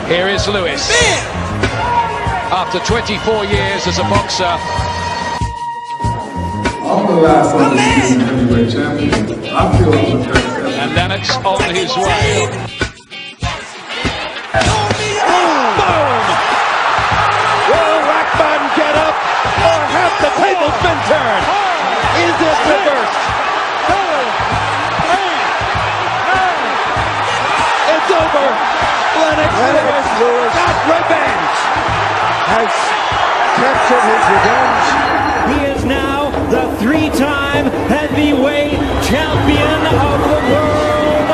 Here is Lewis. After 24 years as a boxer. I'm the last one heavyweight champion. I feel I'm the best. And Lennox on his way. Boom! Will Rackman get up, or have the tables been turned? Is it reversed? It's over. Lennox Lewis got revenge. Has captured his revenge. He is now the three-time heavyweight champion of the world,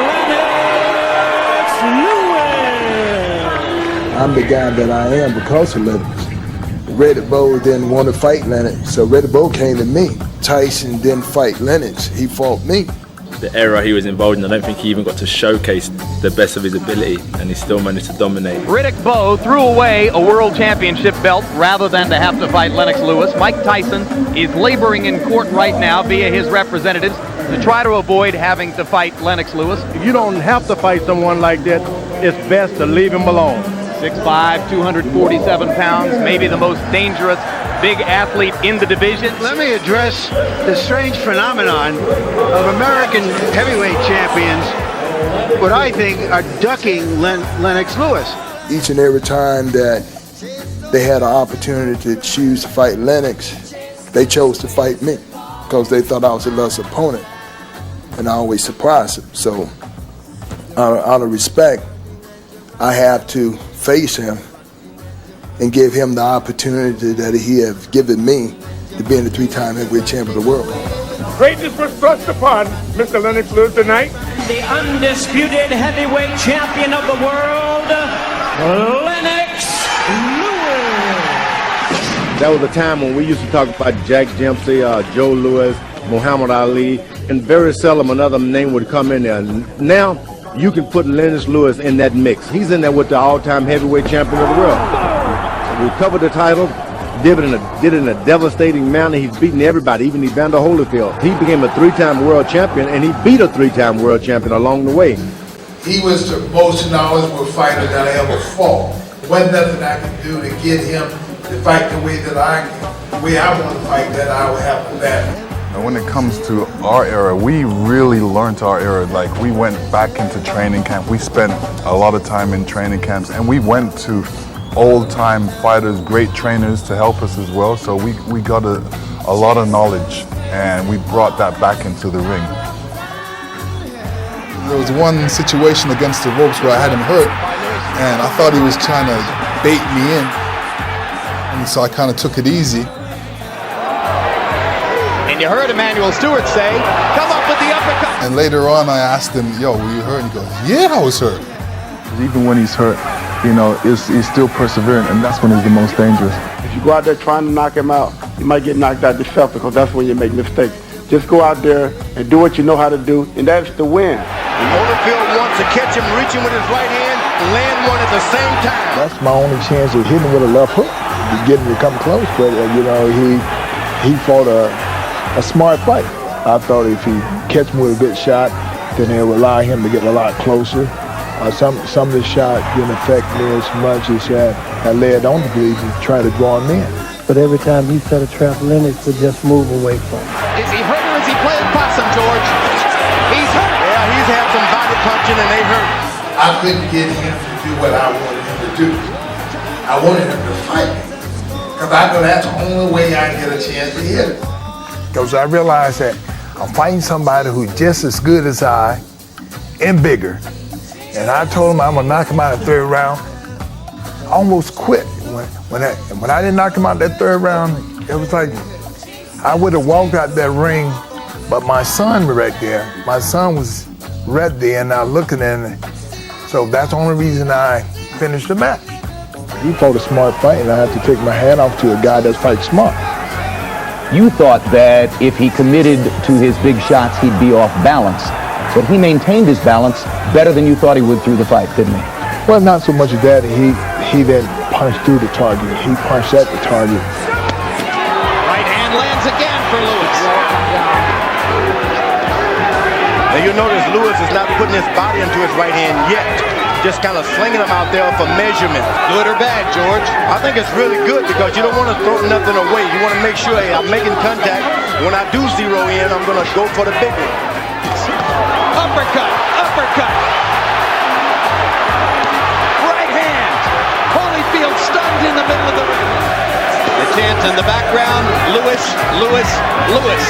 Lennox Lewis. I'm the guy that I am because of Lennox. Reddy Bull didn't want to fight Lennox, so Reddy Bull came to me. Tyson didn't fight Lennox, he fought me. The era he was involved in, I don't think he even got to showcase the best of his ability, and he still managed to dominate. Riddick Bowe threw away a world championship belt rather than to have to fight Lennox Lewis. Mike Tyson is laboring in court right now via his representatives to try to avoid having to fight Lennox Lewis. If you don't have to fight someone like that, it's best to leave him alone. 6'5", 247 pounds, maybe the most dangerous big athlete in the division. Let me address the strange phenomenon of American heavyweight champions, what I think are ducking Lennox Lewis. Each and every time that they had an opportunity to choose to fight Lennox, they chose to fight me because they thought I was a lesser opponent, and I always surprised them. So out of respect, I have to face him and give him the opportunity that he has given me to being the three-time heavyweight champion of the world. Greatness was thrust upon Mr. Lennox Lewis tonight. The undisputed heavyweight champion of the world, Lennox Lewis. That was a time when we used to talk about Jack Dempsey, Joe Louis, Muhammad Ali, and very seldom another name would come in there. Now, you can put Lennox Lewis in that mix. He's in there with the all-time heavyweight champion of the world. Recovered the title, did it in a devastating manner. He's beaten everybody, even Evander Holyfield. He became a three-time world champion, and he beat a three-time world champion along the way. He was the most knowledgeable fighter that I ever fought. There wasn't nothing I could do to get him to fight the way that I want to fight, that I would have to battle. And when it comes to our era, we really learned our era. Like, we went back into training camp. We spent a lot of time in training camps, and we went to old-time fighters, great trainers to help us as well. So we got a lot of knowledge, and we brought that back into the ring. There was one situation against the ropes where I had him hurt, and I thought he was trying to bait me in, and so I kind of took it easy. And you heard Emmanuel Stewart say, come up with the uppercut. And later on I asked him, yo, were you hurt? And he goes, yeah, I was hurt. Even when he's hurt, you know, he's still persevering, and that's when he's the most dangerous. If you go out there trying to knock him out, you might get knocked out yourself, because that's when you make mistakes. Just go out there and do what you know how to do, and that's the win. And Holyfield wants to catch him, reach him with his right hand, and land one at the same time. That's my only chance of hitting with a left hook, to get him to come close. But you know, he fought a smart fight. I thought if he catch me with a good shot, then it would allow him to get a lot closer. Some of the shots didn't affect me as much as I led on to believe to try to draw him in. But every time he set a trap, Lennox would just move away from him. Is he hurt or is he playing possum, George? He's hurt. Yeah, he's had some body punching and they hurt. I couldn't get him to do what I wanted him to do. I wanted him to fight me, because I know that's the only way I get a chance to hit him. Because I realized that I'm fighting somebody who's just as good as I and bigger. And I told him I'm gonna knock him out in the third round. I almost quit. When I didn't knock him out that third round, it was like I would have walked out that ring, but my son was right there. My son was right there and I looking at him. So that's the only reason I finished the match. He fought a smart fight, and I have to take my hat off to a guy that's fighting smart. You thought that if he committed to his big shots, he'd be off balance. But he maintained his balance better than you thought he would through the fight, didn't he? Well, not so much of that. He didn't punch through the target. He punched at the target. Right hand lands again for Lewis. Now you notice Lewis is not putting his body into his right hand yet. just kind of slinging them out there for measurement. Good or bad, George? I think it's really good because you don't want to throw nothing away. You want to make sure, hey, I'm making contact. When I do zero in, I'm going to go for the big one. Uppercut, uppercut. Right hand. Holyfield stunned in the middle of the ring. The chant in the background, Lewis, Lewis, Lewis.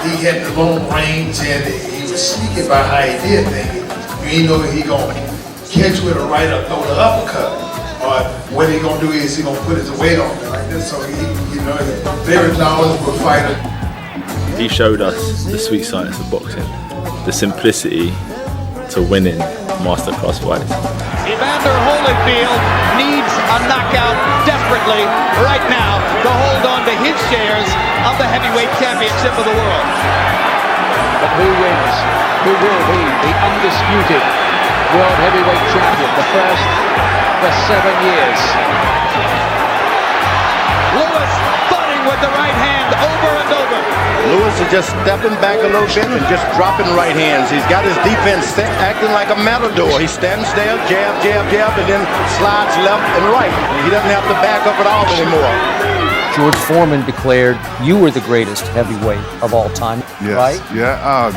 He had the long range and he was sneaky by how he did things. You know he gonna catch with a right up, throw the uppercut. Or what he gonna do is he gonna put his weight on it like this. So he, he's a very knowledgeable fighter. He showed us the sweet science of boxing, the simplicity to winning masterclass fights. Evander Holyfield needs a knockout desperately right now to hold on to his shares of the heavyweight championship of the world. But who wins? Who will be the undisputed world heavyweight champion? The first for 7 years. Lewis fighting with the right hand over and over. Lewis is just stepping back a little bit and just dropping right hands. He's got his defense set, acting like a matador. He stands there, jab, jab, jab, and then slides left and right. He doesn't have to back up at all anymore. George Foreman declared you were the greatest heavyweight of all time, yes, right? Yeah,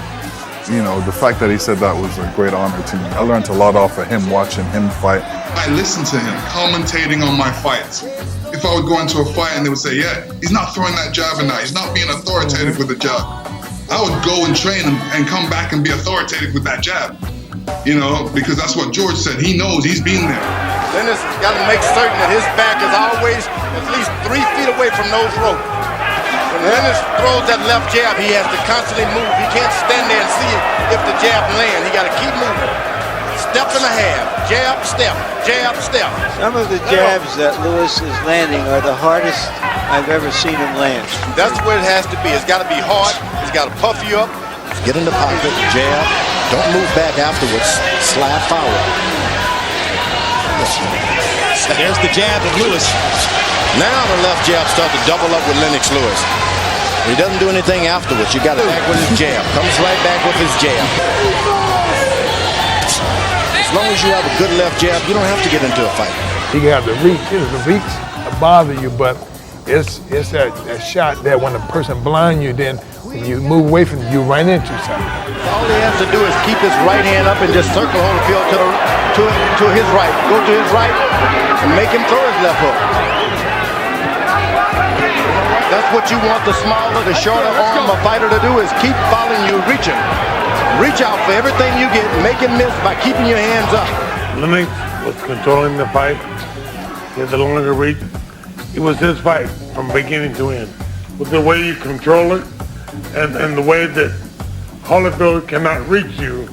you know, the fact that he said that was a great honor to me. I learned a lot off of him, watching him fight. I listened to him commentating on my fights. If I would go into a fight and they would say, yeah, he's not throwing that jab and that, he's not being authoritative with the jab. I would go and train and come back and be authoritative with that jab. You know, because that's what George said. He knows, he's been there. Dennis got to make certain that his back is always at least 3 feet away from those ropes. When Lennox throws that left jab, he has to constantly move. He can't stand there and see if the jab lands. He got to keep moving. Step and a half, jab, step, jab, step. Some of the jabs that Lewis is landing are the hardest I've ever seen him land. That's where it has to be. It's got to be hard. It's got to puff you up. Get in the pocket, jab. Don't move back afterwards. Slide forward. There's the jab of Lewis. Now the left jab starts to double up with Lennox Lewis. He doesn't do anything afterwards. You got to back with his jab. Comes right back with his jab. As long as you have a good left jab, you don't have to get into a fight. You have the reach. The reach bother you, but it's that shot that when a person blind you, then when you move away from it, you run into something. All he has to do is keep his right hand up and just circle Holyfield to his right. Go to his right and make him throw his left hook. That's what you want the smaller, the shorter arm of fighter to do, is keep following you, reaching. Reach out for everything you get, make him miss by keeping your hands up. Lennox was controlling the fight. He had the longer reach. It was his fight from beginning to end. With the way you control it and the way that Holyfield cannot reach you,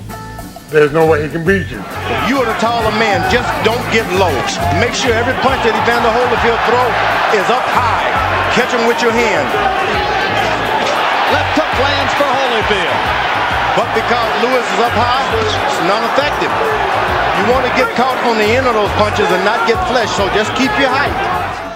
there's no way he can beat you. If you are the taller man, just don't get low. Make sure every punch that Evander Holyfield throws is up high. Catch him with your hand. Left hook lands for Holyfield. But because Lewis is up high, it's not effective. You want to get caught on the end of those punches and not get flesh, so just keep your height.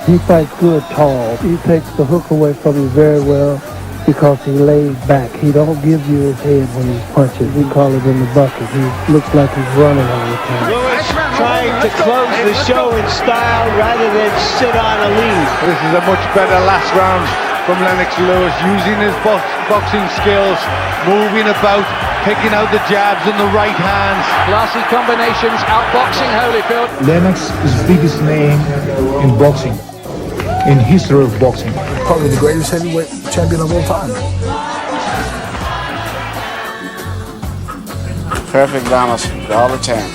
He fights good tall. He takes the hook away from you very well because he lays back. He don't give you his head when he punches. We call it in the bucket. He looks like he's running all the time. Lewis trying to close the show in style rather than sit on a lead. This is a much better last round from Lennox Lewis, using his boxing skills, moving about, picking out the jabs and the right hands. Classy combinations, outboxing Holyfield. Lennox is the biggest name in boxing, in history of boxing. Probably the greatest heavyweight champion of all time. Perfect balance all the time.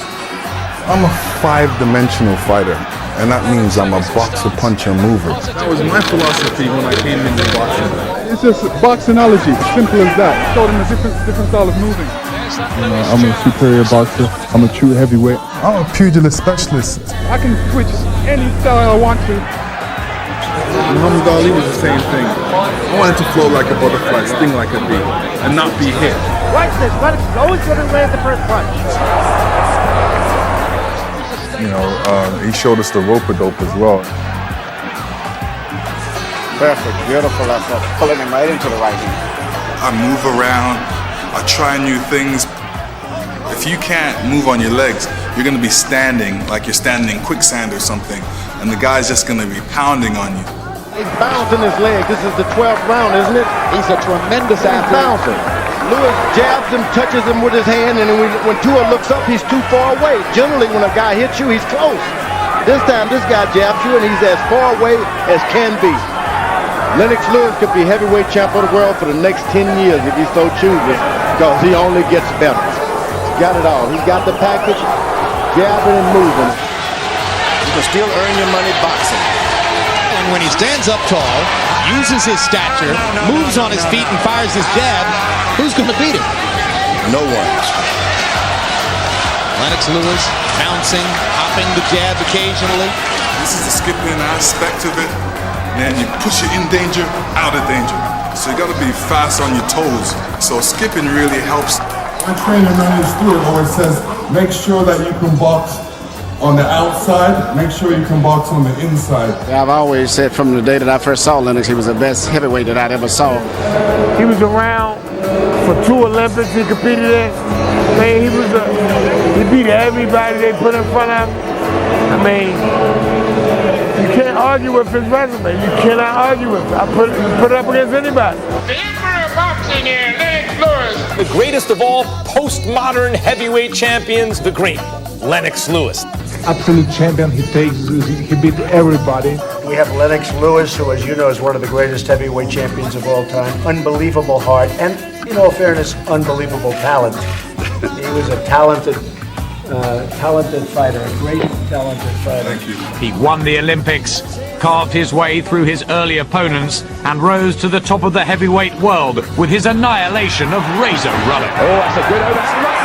I'm a 5-dimensional fighter, and that means I'm a boxer, puncher, mover. That was my philosophy when I came into boxing. It's just boxonology, simple as that. Showed him a different style of moving. You know, I'm a superior boxer. I'm a true heavyweight. I'm a pugilist specialist. I can switch any style I want to. Muhammad Ali was the same thing. I wanted to flow like a butterfly, sting like a bee, and not be hit. Watch this, but it's always going to land the first punch. You know, he showed us the rope-a-dope as well. Perfect, beautiful effort, pulling him right into the right hand. I move around, I try new things. If you can't move on your legs, you're going to be standing like you're standing in quicksand or something, and the guy's just going to be pounding on you. He's bouncing his leg. This is the 12th round, isn't it? He's a tremendous athlete. He's bouncing. Lewis jabs him, touches him with his hand, and then when Tua looks up, he's too far away. Generally, when a guy hits you, he's close. This time, this guy jabs you, and he's as far away as can be. Lennox Lewis could be heavyweight champ of the world for the next 10 years if he so chooses, because he only gets better. He's got it all. He's got the package, jabbing and moving. You can still earn your money boxing. And when he stands up tall, uses his stature, moves on his feet and fires his jab, who's going to beat him? No one. Lennox Lewis bouncing, hopping the jab occasionally. This is the skipping aspect of it. Man, you push it in danger, out of danger. So you got to be fast on your toes. So skipping really helps. My trainer, Undisputed, always says, make sure that you can box on the outside, make sure you can box on the inside. Yeah, I've always said from the day that I first saw Lennox, he was the best heavyweight that I'd ever saw. He was around for 2 Olympics he competed in. Man, he beat everybody they put in front of him. I mean, you can't argue with his resume. You cannot argue with it. I put it up against anybody. The Emperor of Boxing here, Lennox Lewis. The greatest of all postmodern heavyweight champions, the great Lennox Lewis. Absolute champion. He beat everybody. We have Lennox Lewis, who, as you know, is one of the greatest heavyweight champions of all time. Unbelievable heart, and in all fairness, unbelievable talent. He was a talented fighter, a great talented fighter. Thank you. He won the Olympics, carved his way through his early opponents, and rose to the top of the heavyweight world with his annihilation of Razor Ruddock. Oh, that's a good overhand.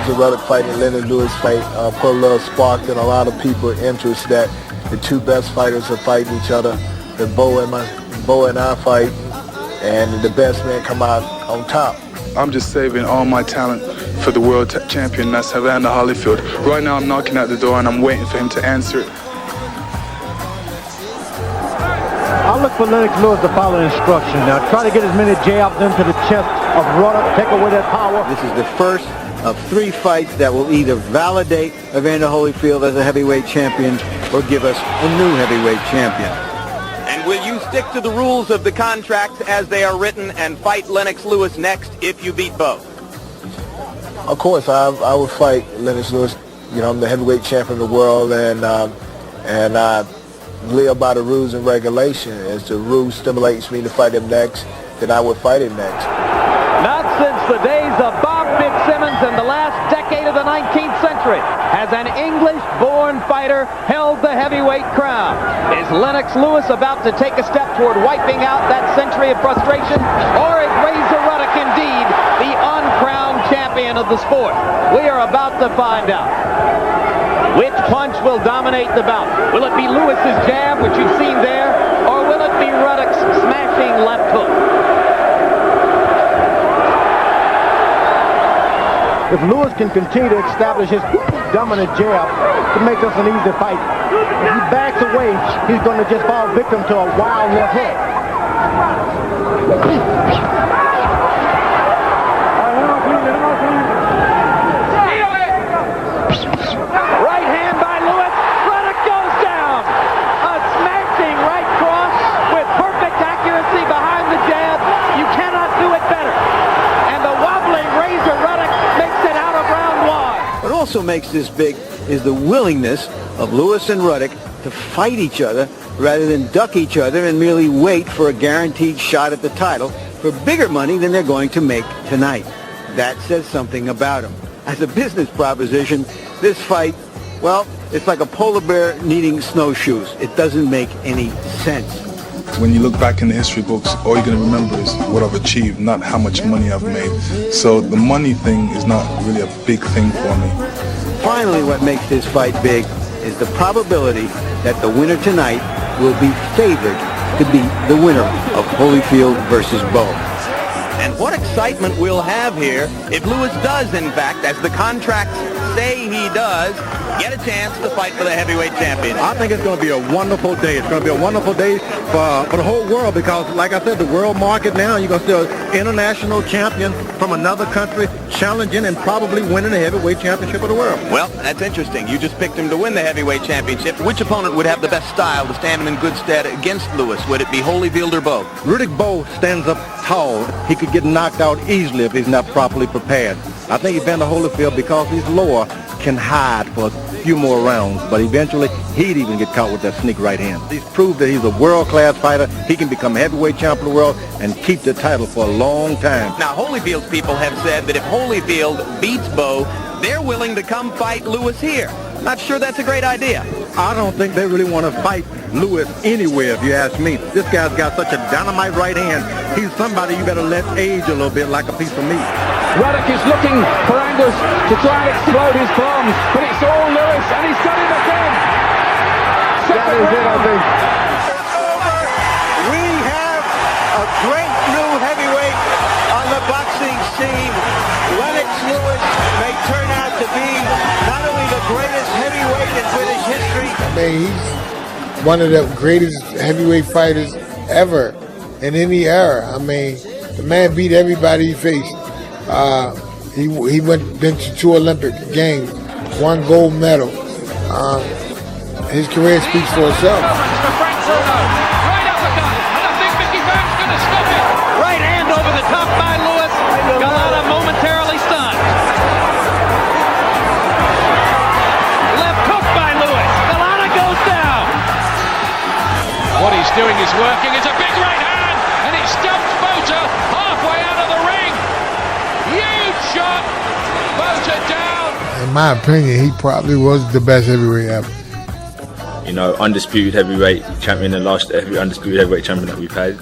The Ruddock fight and Lennox Lewis fight put a little spark in a lot of people's interest that the two best fighters are fighting each other. The Bo and I fight, and the best man come out on top. I'm just saving all my talent for the world champion, that's Evander Holyfield. Right now I'm knocking at the door and I'm waiting for him to answer it. I'll look for Lennox Lewis to follow instruction. Now try to get as many jabs into the chest of Ruddock, take away that power. This is the first of 3 fights that will either validate Evander Holyfield as a heavyweight champion or give us a new heavyweight champion. And will you stick to the rules of the contracts as they are written and fight Lennox Lewis next if you beat Bo? Of course, I would fight Lennox Lewis. You know, I'm the heavyweight champion of the world, and I live by the rules and regulations. As the rules stimulates me to fight him next, then I would fight him next. Not since the days of Bob Fitzsimmons in the last decade of the 19th century has an English-born fighter held the heavyweight crown. Is Lennox Lewis about to take a step toward wiping out that century of frustration, or is Razor Ruddock indeed the uncrowned champion of the sport? We are about to find out. Which punch will dominate the bout? Will it be Lewis's jab, which you've seen there, or will it be Ruddock's smashing left hook? If Lewis can continue to establish his dominant jab, it makes us an easy fight. If he backs away, he's going to just fall victim to a wild left hook. Right hand by Lewis. Ruddock goes down. A smashing right cross with perfect accuracy behind the jab. You cannot do it better. And the wobbling Razor Ruddock makes it out of round 1. What also makes this big is the willingness of Lewis and Ruddock to fight each other rather than duck each other and merely wait for a guaranteed shot at the title for bigger money than they're going to make tonight. That says something about them. As a business proposition, this fight, well, it's like a polar bear needing snowshoes. It doesn't make any sense. When you look back in the history books, all you're going to remember is what I've achieved, not how much money I've made. So the money thing is not really a big thing for me. Finally, what makes this fight big is the probability that the winner tonight will be favored to be the winner of Holyfield versus Bo. And what excitement we'll have here if Lewis does, in fact, as the contracts say he does, get a chance to fight for the heavyweight championship. I think it's going to be a wonderful day. It's going to be a wonderful day for the whole world because, like I said, the world market now, you're going to see an international champion from another country challenging and probably winning the heavyweight championship of the world. Well, that's interesting. You just picked him to win the heavyweight championship. Which opponent would have the best style to stand him in good stead against Lewis? Would it be Holyfield or Bowe? Riddick Bowe stands up tall. He could get knocked out easily if he's not properly prepared. I think Evander Holyfield, because he's lower, can hide for a few more rounds, but eventually he'd even get caught with that sneak right hand. He's proved that he's a world-class fighter. He can become heavyweight champion of the world and keep the title for a long time. Now, Holyfield's people have said that if Holyfield beats Bowe, they're willing to come fight Lewis here. Not sure that's a great idea. I don't think they really want to fight Lewis anywhere, if you ask me. This guy's got such a dynamite right hand. He's somebody you better let age a little bit like a piece of meat. Ruddock is looking for angles to try and explode his bombs, but it's all Lewis, and he's got him again. That is it, I think. We have a great new heavyweight on the boxing scene. Lennox Lewis may turn out to be not only the greatest heavyweight in British history. I mean, he's one of the greatest heavyweight fighters ever in any era. I mean, the man beat everybody he faced. He been to 2 Olympic Games, 1 gold medal. His career speaks for itself. Right hand over the top by Lewis. Galata momentarily stunned. Left hook by Lewis. Galata goes down. What he's doing is working. It's a big right hand, and it stumps Bota halfway out of the ring. Huge shot. Bota down. In my opinion, he probably was the best heavyweight ever. You know, undisputed heavyweight champion, the last undisputed heavyweight champion that we've had.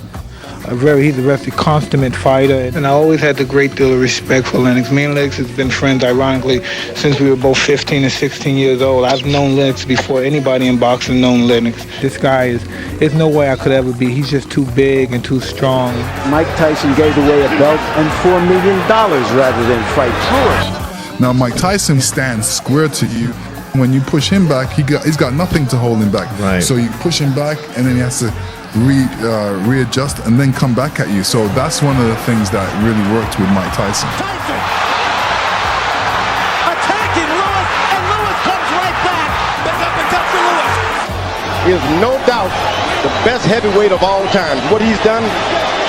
He's a very consummate fighter, and I always had a great deal of respect for Lennox. Me and Lennox has been friends, ironically, since we were both 15 and 16 years old. I've known Lennox before anybody in boxing known Lennox. This guy there's no way I could ever be. He's just too big and too strong. Mike Tyson gave away a belt and $4 million rather than fight Lewis. Now Mike Tyson stands square to you. When you push him back, he's got nothing to hold him back. Right. So you push him back, and then he has to readjust and then come back at you. So that's one of the things that really worked with Mike Tyson. Attacking Lewis, and Lewis comes right back. Back up and cut for Lewis. He is no doubt the best heavyweight of all time. What he's done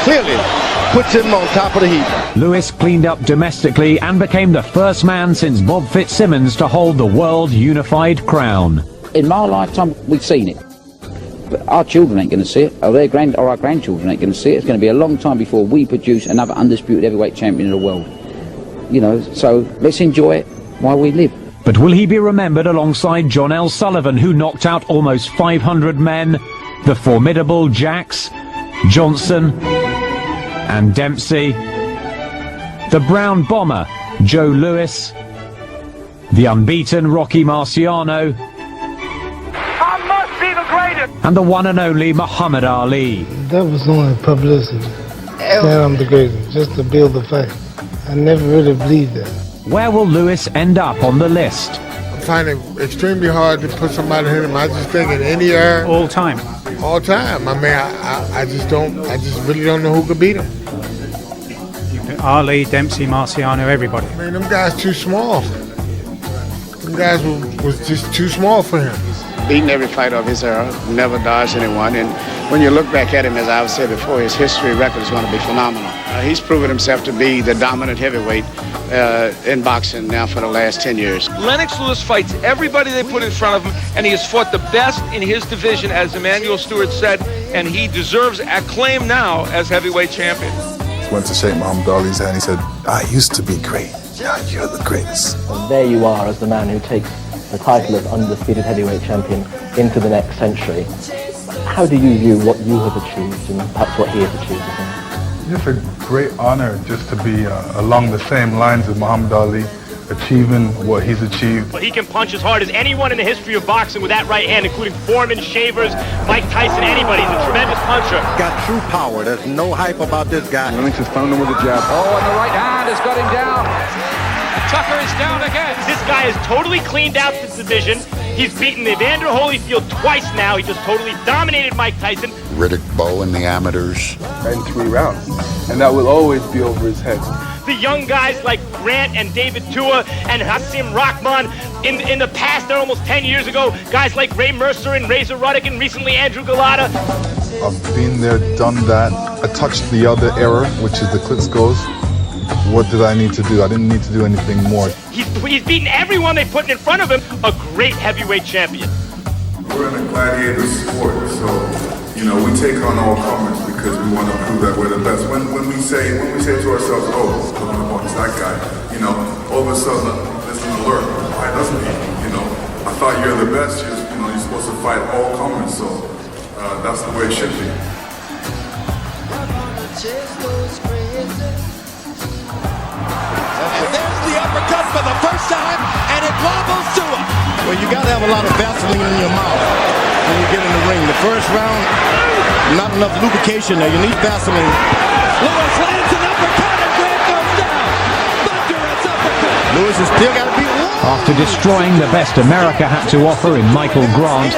clearly puts him on top of the heap. Lewis cleaned up domestically and became the first man since Bob Fitzsimmons to hold the World Unified Crown. In my lifetime, we've seen it. But our children ain't going to see it, or our grandchildren ain't going to see it. It's going to be a long time before we produce another undisputed heavyweight champion of the world. You know, so let's enjoy it while we live. But will he be remembered alongside John L. Sullivan, who knocked out almost 500 men, the formidable Jacks, Johnson, and Dempsey, the Brown Bomber, Joe Louis, the unbeaten Rocky Marciano, I must be the greatest. and the one and only Muhammad Ali? That was only publicity. That I'm the greatest, just to build the fight. I never really believed that. Where will Lewis end up on the list? I find it extremely hard to put somebody in him. I just think in any era. All time. All time. I mean, I just really don't know who could beat him. Ali, Dempsey, Marciano, everybody. I mean, them guys too small. Them guys was just too small for him. Beating every fighter of his era, never dodged anyone, and when you look back at him, as I've said before, his history record is going to be phenomenal. He's proven himself to be the dominant heavyweight in boxing now for the last 10 years. Lennox Lewis fights everybody they put in front of him, and he has fought the best in his division, as Emmanuel Stewart said, and he deserves acclaim now as heavyweight champion. Went to shake Muhammad Ali's hand. He said, "I used to be great. Yeah, you're the greatest." And there you are as the man who takes the title of undisputed heavyweight champion into the next century. How do you view what you have achieved and perhaps what he has achieved? It's a great honor just to be along the same lines as Muhammad Ali, achieving what he's achieved. But he can punch as hard as anyone in the history of boxing with that right hand, including Foreman, Shavers, Mike Tyson, anybody. He's a tremendous puncher. Got true power. There's no hype about this guy. Lennox has found him with a jab. Oh, and the right hand has got him down. Tucker is down again. This guy has totally cleaned out this division. He's beaten Evander Holyfield twice now. He just totally dominated Mike Tyson. Riddick Bowe in the amateurs. In 3 rounds. And that will always be over his head. The young guys like Grant and David Tua and Hasim Rahman in the past, almost 10 years ago, guys like Ray Mercer and Razor Ruddock and recently Andrew Galata. I've been there, done that. I touched the other era, which is the Klitschko's. What did I need to do? I didn't need to do anything more. He's beaten everyone they put in front of him. A great heavyweight champion. We're in a gladiator sport, so we take on all comers because we want to prove that we're the best. When we say to ourselves, oh, I want to box that guy, all of a sudden there's an alert. Why doesn't he? I thought you're the best. You're supposed to fight all comers, so that's the way it should be. And there's the uppercut for the first time, and it wobbles to him. Well, you got to have a lot of Vaseline in your mouth when you get in the ring. The first round, not enough lubrication there. You need Vaseline. Lewis lands an uppercut, and Grant goes down. Thunderous uppercut. Lewis has still got to beat one. After destroying the best America had to offer in Michael Grant,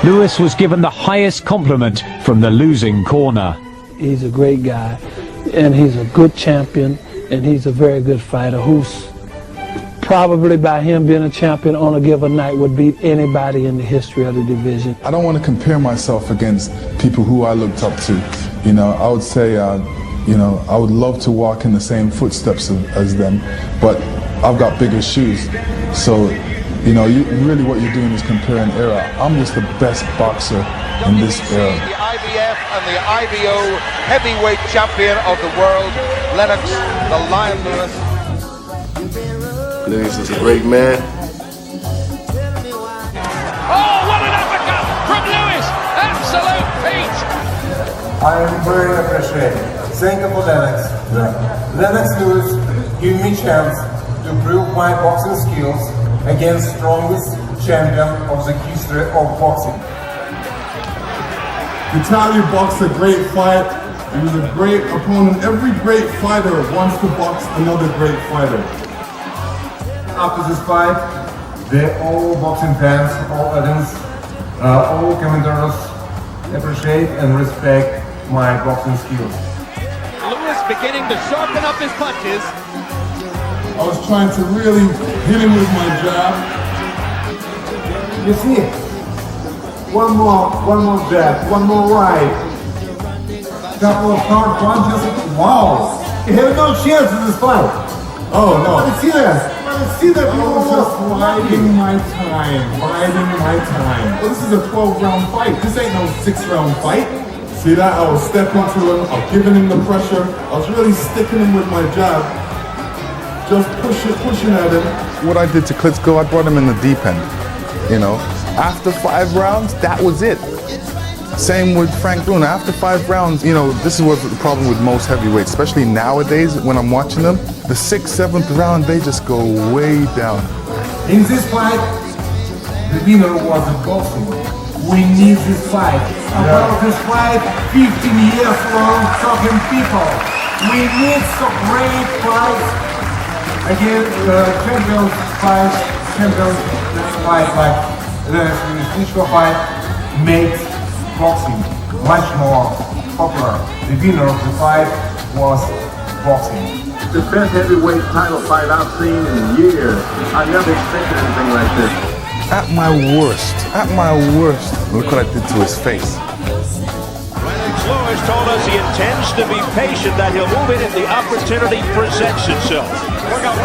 Lewis was given the highest compliment from the losing corner. He's a great guy, and he's a good champion, and he's a very good fighter who's probably, by him being a champion on a given night, would beat anybody in the history of the division. I don't want to compare myself against people who I looked up to. I would say, I would love to walk in the same footsteps as them, but I've got bigger shoes. So, really what you're doing is comparing era. I'm just the best boxer in this era. The IBF and the IBO heavyweight champion of the world, Lennox, the Lion Lewis. Lennox is a great man. Oh, what an uppercut from Lewis! Absolute feat! I am very appreciative. Thank you for Lennox. Lennox Lewis give me chance to prove my boxing skills against strongest champion of the history of boxing. Vitaly boxed a great fight. He was a great opponent. Every great fighter wants to box another great fighter. After this fight, all boxing fans, all audience, all commentators appreciate and respect my boxing skills. Lewis beginning to sharpen up his punches. I was trying to really hit him with my jab. You see, one more jab, one more right. Couple of hard punches. Wow! He had no chance in this fight. Oh no! I see that. I see that. I was just biding my time. Well, this is a 12-round fight. This ain't no 6-round fight. See that? I was stepping to him. I was giving him the pressure. I was really sticking him with my jab. Just pushing at him. What I did to Klitschko, I brought him in the deep end. After 5 rounds, that was it. Same with Frank Bruno. After 5 rounds, this is what the problem with most heavyweights, especially nowadays when I'm watching them. The 6th, 7th round, they just go way down. In this fight, the winner was the boxing. We need this fight. About this fight, 15 years long, talking people. We need some great fights. Again, champions fight like the Klitschko fight makes boxing much more popular. The winner of the fight was boxing. The best heavyweight title fight I've seen in years. I never expected anything like this. At my worst, look what I did to his face. Lennox Lewis told us he intends to be patient, that he'll move in if the opportunity presents itself. Work out.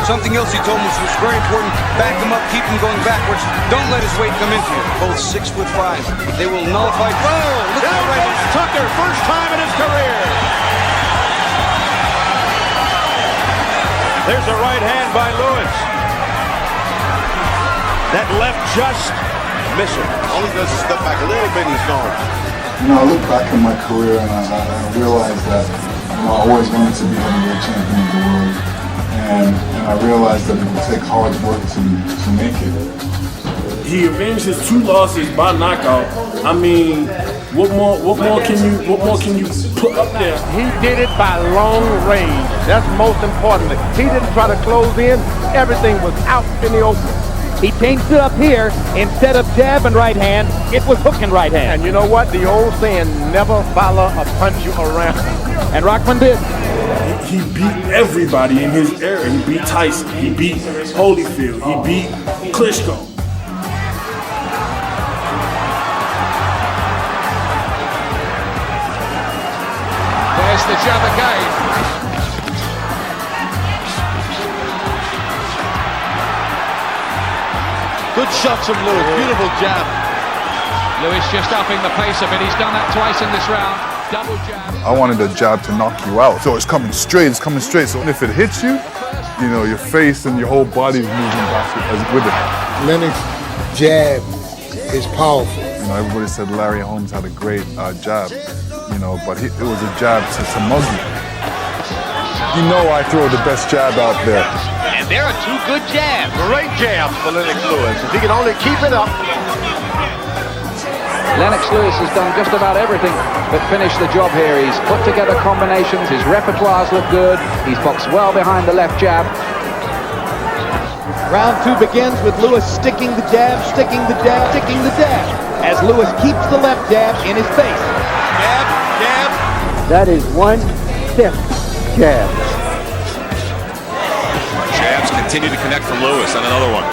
Something else he told me was very important. Back him up, keep him going backwards. Don't let his weight come into you. Both 6'5". They will nullify. Oh, look at right. Tucker, first time in his career. There's a right hand by Lewis. That left just missing. Only does step back a little bit and he's gone. I look back at my career and I realize that I always wanted to be heavyweight champion of the world. And I realized that it would take hard work to make it. He avenged his 2 losses by knockout. I mean, What more can you put up there? He did it by long range. That's most importantly. He didn't try to close in. Everything was out in the open. He changed it up here. Instead of jab and right hand, it was hook and right hand. And you know what? The old saying, never follow a punch you around. And Rockman did. He beat everybody in his era. He beat Tyson. He beat Holyfield. He beat Klitschko. There's the jab again. Good shots from Lewis. Beautiful jab. Lewis just upping the pace a bit. He's done that twice in this round. Double jab. I wanted a jab to knock you out. So it's coming straight. So if it hits you, you know, your face and your whole body's moving back with it. Lennox jab is powerful. You know, everybody said Larry Holmes had a great jab, you know, but it was a jab to mug you. You know I throw the best jab out there. And there are two good jabs. Great jabs for Lennox Lewis. If he can only keep it up. Lennox Lewis has done just about everything but finish the job here. He's put together combinations, his repertoires look good, he's boxed well behind the left jab. Round two begins with Lewis sticking the jab, sticking the jab, sticking the jab, as Lewis keeps the left jab in his face. Jab, jab. That is one stiff jab. Jabs continue to connect from Lewis on another one.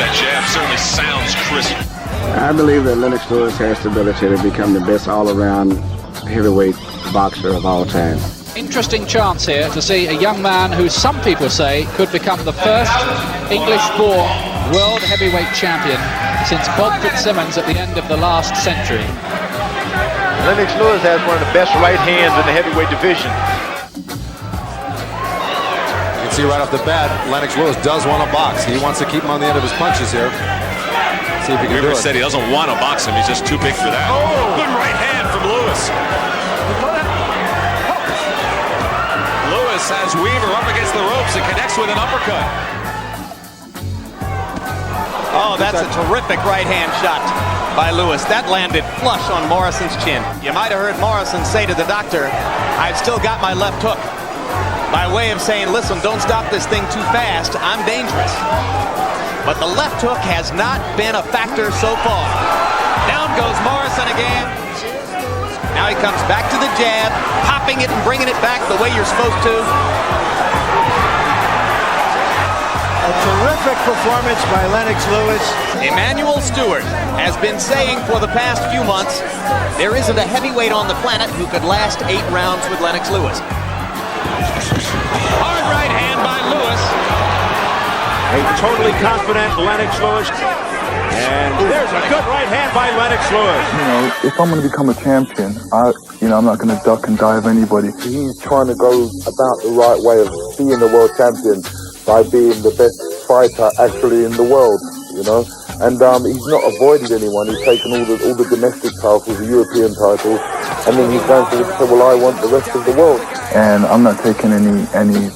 That jab certainly sounds crisp. I believe that Lennox Lewis has the ability to become the best all-around heavyweight boxer of all time. Interesting chance here to see a young man who some people say could become the first English-born world heavyweight champion since Bob Fitzsimmons at the end of the last century. Lennox Lewis has one of the best right hands in the heavyweight division. You can see right off the bat, Lennox Lewis does want to box. He wants to keep him on the end of his punches here. See if he can do it. Weaver said he doesn't want to box him. He's just too big for that. Oh, good right hand from Lewis. Lewis has Weaver up against the ropes and connects with an uppercut. Oh, that's a terrific right hand shot by Lewis. That landed flush on Morrison's chin. You might have heard Morrison say to the doctor, "I've still got my left hook." By way of saying, listen, don't stop this thing too fast. I'm dangerous. But the left hook has not been a factor so far. Down goes Morrison again. Now he comes back to the jab, popping it and bringing it back the way you're supposed to. A terrific performance by Lennox Lewis. Emmanuel Stewart has been saying for the past few months, there isn't a heavyweight on the planet who could last 8 rounds with Lennox Lewis. Hard right hand by Lewis. A totally confident Lennox Lewis. And there's a good right hand by Lennox Lewis. You know, if I'm going to become a champion, I'm not going to duck and dive anybody. He's trying to go about the right way of being the world champion by being the best fighter actually in the world, you know. And he's not avoided anyone. He's taken all the domestic titles, the European titles, and then he's going to say, well, I want the rest of the world. And I'm not taking any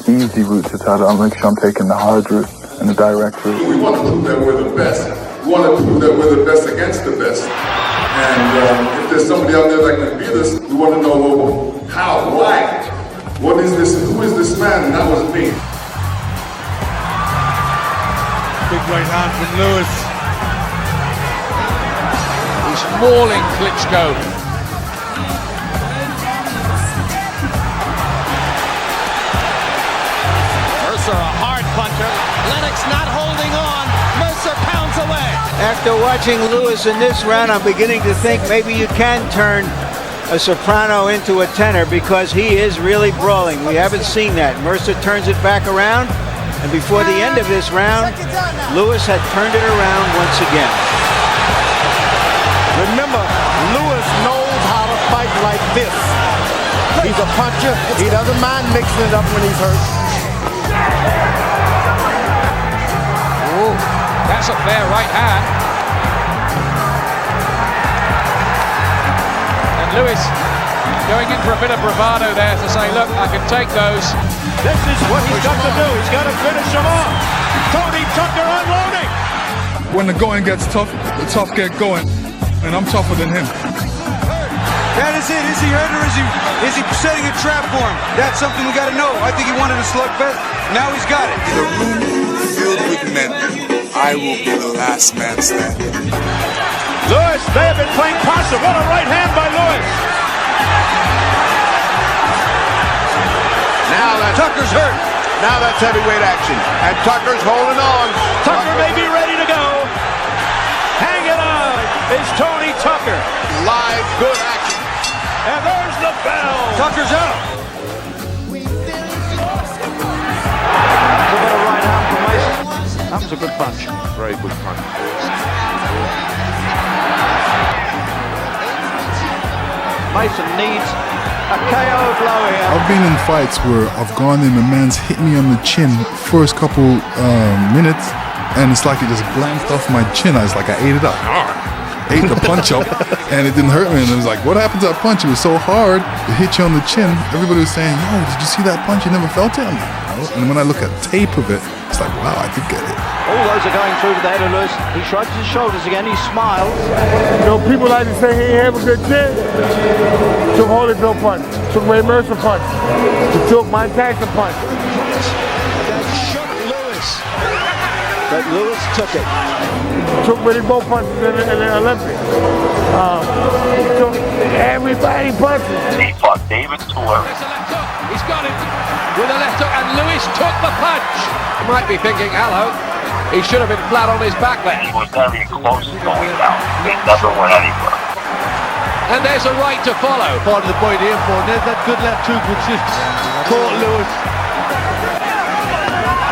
easy route to title. I'll make sure I'm taking the hard route and the direct route. We want to prove that we're the best. We want to prove that we're the best against the best. And if there's somebody out there that can beat us, we want to know, well, how, why? What is this? Who is this man? And that was me. Big right hand from Lewis. He's mauling Klitschko. Mercer, a hard puncher. Lennox not holding on. Mercer pounds away. After watching Lewis in this round, I'm beginning to think maybe you can turn a soprano into a tenor because he is really brawling. We haven't seen that. Mercer turns it back around, and before the end of this round, Lewis had turned it around once again. Remember, Lewis knows how to fight like this. He's a puncher. He doesn't mind mixing it up when he's hurt. Ooh, that's a fair right hand. And Lewis going in for a bit of bravado there to say, look, I can take those. This is what he's got to do. He's got to finish him off. Tony Tucker unloading. When the going gets tough, the tough get going, and I'm tougher than him. That is it. Is he hurt or is he setting a trap for him? That's something we got to know. I think he wanted a slugfest. Now he's got it. In a room filled with men, I will be the last man standing. Lewis, they have been playing possum. What a right hand by Lewis. Now that Tucker's hurt. Now that's heavyweight action. And Tucker's holding on. Tucker may be ready to go. Hanging on is Tony Tucker. Live, good action. And there's the bell. Tucker's out. A bit of right hand from Mason. That was a good punch. Very good punch. Mason needs a KO blow here. I've been in fights where I've gone in, a man's hit me on the chin first couple minutes, and it's like it just glanced off my chin. I was like, I ate it up. Ate the punch up, and it didn't hurt me. And it was like, what happened to that punch? It was so hard, it hit you on the chin. Everybody was saying, yo, did you see that punch? You never felt it? I'm like, no. And when I look at tape of it, it's like, wow, I did get it. All those are going through to the head of Lewis. He shrugs his shoulders again. He smiles. You know, people like to say he ain't have a good chin. Took Holyfield punch. Took Ray Mercer punch. He took Mike Tyson punch. That shook Lewis. But Lewis took it. Took Riddick Bowe punches in the Olympics. He took everybody punches. He fought David Tua. He's got it with a left hook, and Lewis took the punch. Might be thinking, hello, he should have been flat on his back there. He was very close to going down. He never went anywhere. And there's a right to follow. Part of the point here for there's that good left hook which just caught Lewis.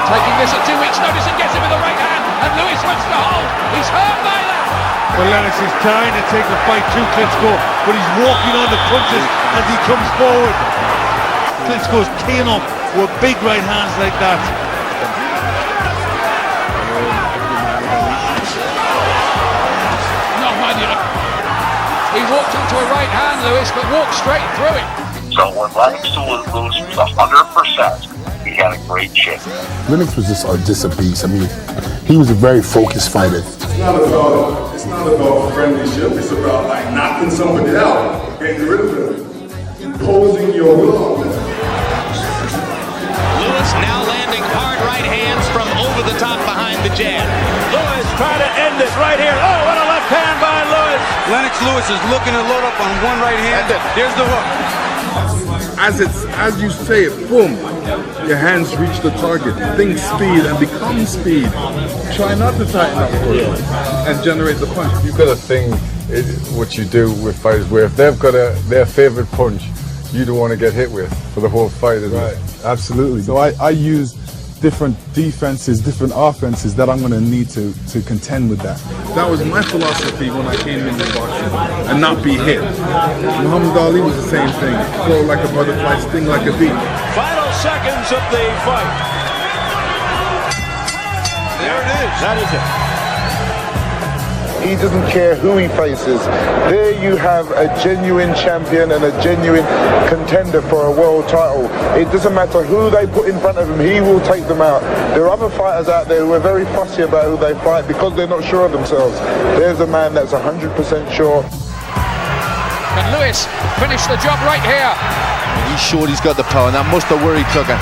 Taking this at 2 weeks' notice and gets it with the right hand, and Lewis wants to hold. He's hurt by that. Well, Lennox is trying to take the fight to Klitschko, but he's walking on the punches as he comes forward. Klitschko's teeing up with big right hands like that. He walked into a right hand, Lewis, but walked straight through it. So when Lennox Lewis was 100%, he had a great chin. Lennox was just a beast. I mean, he was a very focused fighter. It's not about friendship. It's about like knocking somebody out, getting rid of them, imposing your will on them. Lewis now landing hard right hands from over the top behind the jab. Lewis trying to end it right here. Oh, what a left hand by Lewis. Lennox Lewis is looking to load up on one right hand. Here's the hook. As you say it, boom, your hands reach the target. Think speed and become speed. Try not to tighten up for it and generate the punch. You've got a thing, what you do with fighters, where if they've got their favorite punch, you don't want to get hit with for the whole fight, isn't it? Absolutely. So I use different defenses, different offenses that I'm going to need to contend with that. That was my philosophy when I came into boxing, and not be hit. Muhammad Ali was the same thing. Flow like a butterfly, sting like a bee. Final seconds of the fight. There it is. That is it. He doesn't care who he faces. There you have a genuine champion and a genuine contender for a world title. It doesn't matter who they put in front of him, he will take them out. There are other fighters out there who are very fussy about who they fight because they're not sure of themselves. There's a man that's 100% sure. Can Lewis finish the job right here? He's sure he's got the power, and that must have worried Tucker.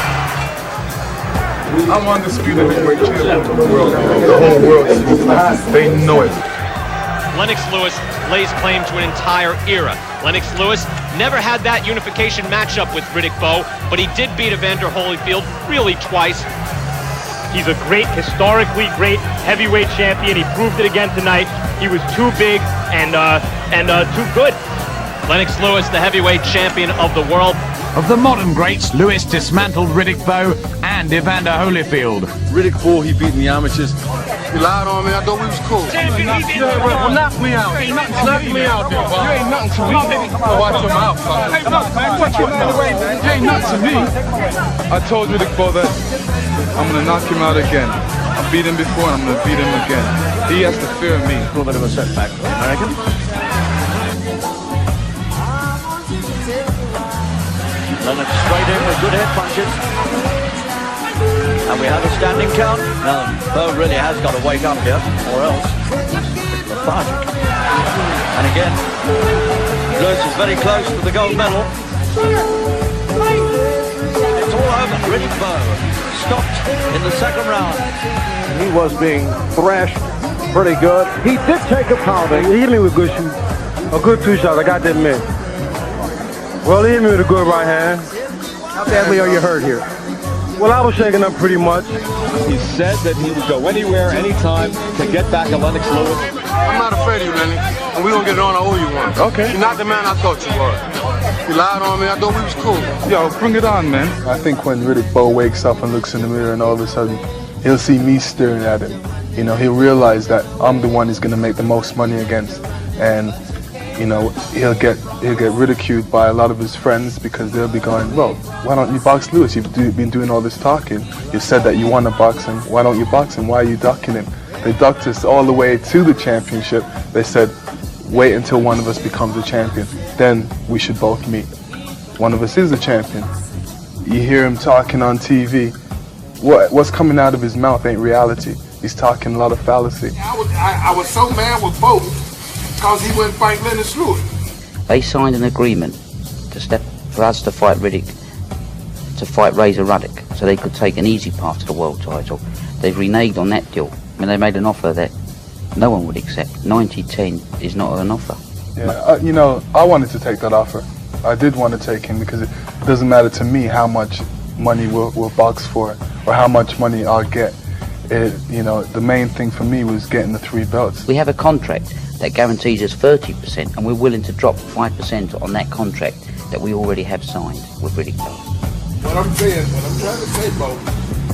I'm undisputed heavyweight champion of the world. The whole world, they know it. Lennox Lewis lays claim to an entire era. Lennox Lewis never had that unification matchup with Riddick Bowe, but he did beat Evander Holyfield really twice. He's a great, historically great heavyweight champion. He proved it again tonight. He was too big and too good. Lennox Lewis, the heavyweight champion of the world. Of the modern greats, Lewis dismantled Riddick Bowe and Evander Holyfield. Riddick Bowe, he beat in the amateurs. You lied on me, I thought we was cool. Knock me out. Knock me out, dude. You ain't nothing to me. Watch your mouth, man. You ain't nothing to me. I told Riddick Bowe that I'm going to knock him out again. I beat him before, and I'm going to beat him again. He has to fear me. A little bit of a setback for the American. Lennox straight in with good head punches. And we have a standing count. Now, Bo really has got to wake up here, or else it's lethargic. And again, Lewis is very close to the gold medal. It's all over. Riddick Bowe stopped in the second round. He was being thrashed pretty good. He did take a pounding. He hit me with a good shoot. A good 2 shots, I got that admit. Well, he hit me with a good right hand. How badly are you hurt here? Well, I was shaking up pretty much. He said that he would go anywhere, anytime to get back at Lennox Lewis. I'm not afraid of you, Lenny. And we're going to get it on. I owe you one. Okay. You're not the man I thought you were. You lied on me. I thought we was cool. Yo, bring it on, man. I think when Riddick Bowe wakes up and looks in the mirror and all of a sudden he'll see me staring at him, you know, he'll realize that I'm the one he's going to make the most money against. And, you know, he'll get ridiculed by a lot of his friends because they'll be going, well, why don't you box Lewis? You've been doing all this talking. You said that you want to box him. Why don't you box him? Why are you ducking him? They ducked us all the way to the championship. They said, wait until one of us becomes a champion. Then we should both meet. One of us is a champion. You hear him talking on TV. What's coming out of his mouth ain't reality. He's talking a lot of fallacy. I was so mad with Bowe because he wouldn't fight Lennox Lewis. They signed an agreement for us to fight Riddick, to fight Razor Ruddock, so they could take an easy path to the world title. They've reneged on that deal. I mean, they made an offer that no one would accept. 90-10 is not an offer. Yeah, you know, I wanted to take that offer. I did want to take him because it doesn't matter to me how much money we'll box for or how much money I'll get. You know, the main thing for me was getting the 3 belts. We have a contract that guarantees us 30%, and we're willing to drop 5% on that contract that we already have signed with Riddick Bowe. What I'm trying to say, Bo,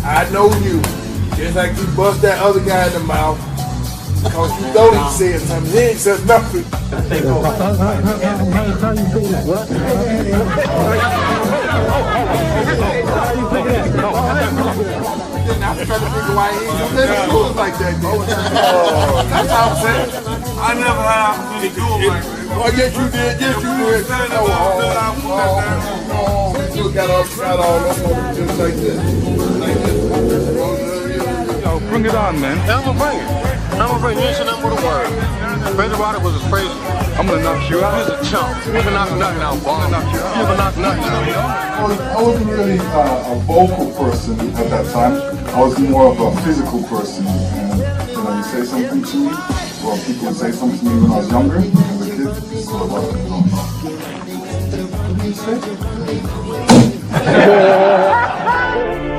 I know you, just like you bust that other guy in the mouth, because you know he said something. He ain't said nothing. I'm trying to figure why he ain't do Lennox Lewis like that. That's how I'm saying. I never had an opportunity to do it like that. Oh, yes, you did. Yes, you did. You got all over just like this. Yo, bring it on, man. I'm going to bring it. I'm going to bring it. You ain't said nothing but a word. Razor Ruddock was crazy. I'm going to knock you out. You was a chump. You can knock nothing out, boy. You can knock nothing out. I wasn't really a vocal person at that time. I was more of a physical person. And, you know, you say something to me, or people would say something to me when I was younger, as a kid, so I wasn't going on.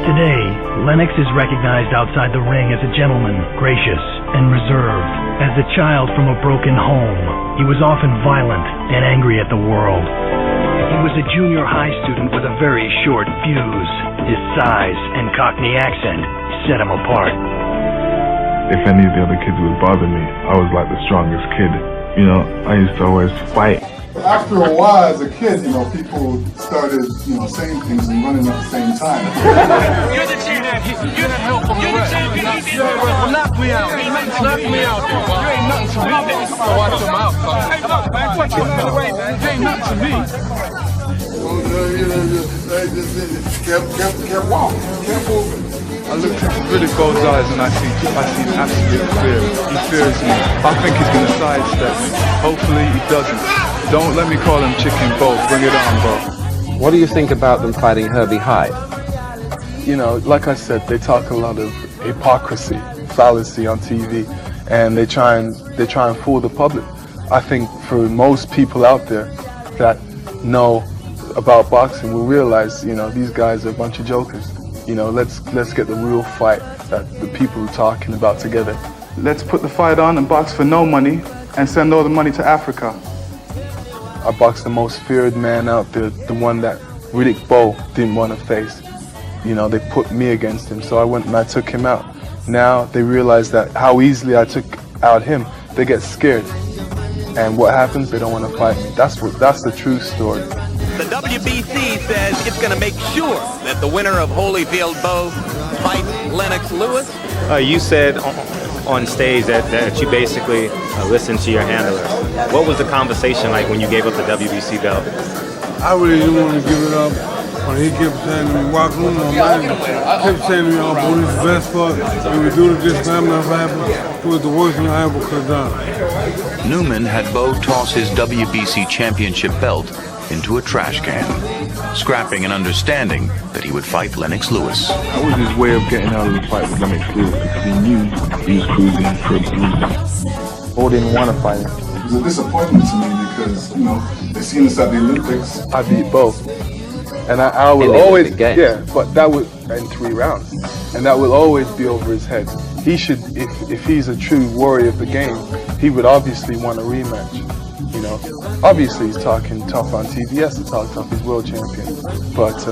Today, Lennox is recognized outside the ring as a gentleman, gracious and reserved. As a child from a broken home, he was often violent and angry at the world. He was a junior high student with a very short fuse. His size and Cockney accent set him apart. If any of the other kids would bother me, I was like the strongest kid. You know, I used to always fight. After a while, as a kid, you know, people started, you know, saying things and running at the same time. You're the champion. You're the help from the rest. Knock me out. Knock me out. You ain't nothing to me. So watch him out. Hey, look, man, what you doing away, man? You ain't nothing to me. Kept walking, kept moving. I look into Riddick Bowe's eyes and I see absolute fear. He fears me. I think he's going to sidestep me. Hopefully he doesn't. Don't let me call him Chicken Bo. Bring it on, Bo. What do you think about them fighting Herbie Hyde? You know, like I said, they talk a lot of hypocrisy, fallacy on TV, and they try and fool the public. I think for most people out there that know about boxing will realize, you know, these guys are a bunch of jokers. You know, let's get the real fight that the people are talking about together. Let's put the fight on and box for no money and send all the money to Africa. I boxed the most feared man out there, the one that Riddick Bowe didn't want to face. You know, they put me against him, so I went and I took him out. Now they realize that how easily I took out him, they get scared. And what happens? They don't want to fight me. That's the true story. The WBC says it's going to make sure that the winner of Holyfield Bowe fights Lennox Lewis. You said on stage that you basically listened to your handler. What was the conversation like when you gave up the WBC belt? I really didn't want to give it up. But he kept saying to me, walk room on man. Kept saying to me, oh, boy, this is the best part. When we do this time, never happened. It was the worst thing I ever could have done. Newman had Bo toss his WBC championship belt into a trash can, scrapping an understanding that he would fight Lennox Lewis. That was his way of getting out of the fight with Lennox Lewis because he knew he was cruising for a bruiser. Bo didn't want to fight him. It was a disappointment to me because, you know, they seen us at the Olympics. I beat Bo. And I will always, but that was in 3 rounds. And that will always be over his head. He should, if he's a true warrior of the game, he would obviously want a rematch. You know, obviously he's talking tough on TV. He has to talk tough. He's world champion. But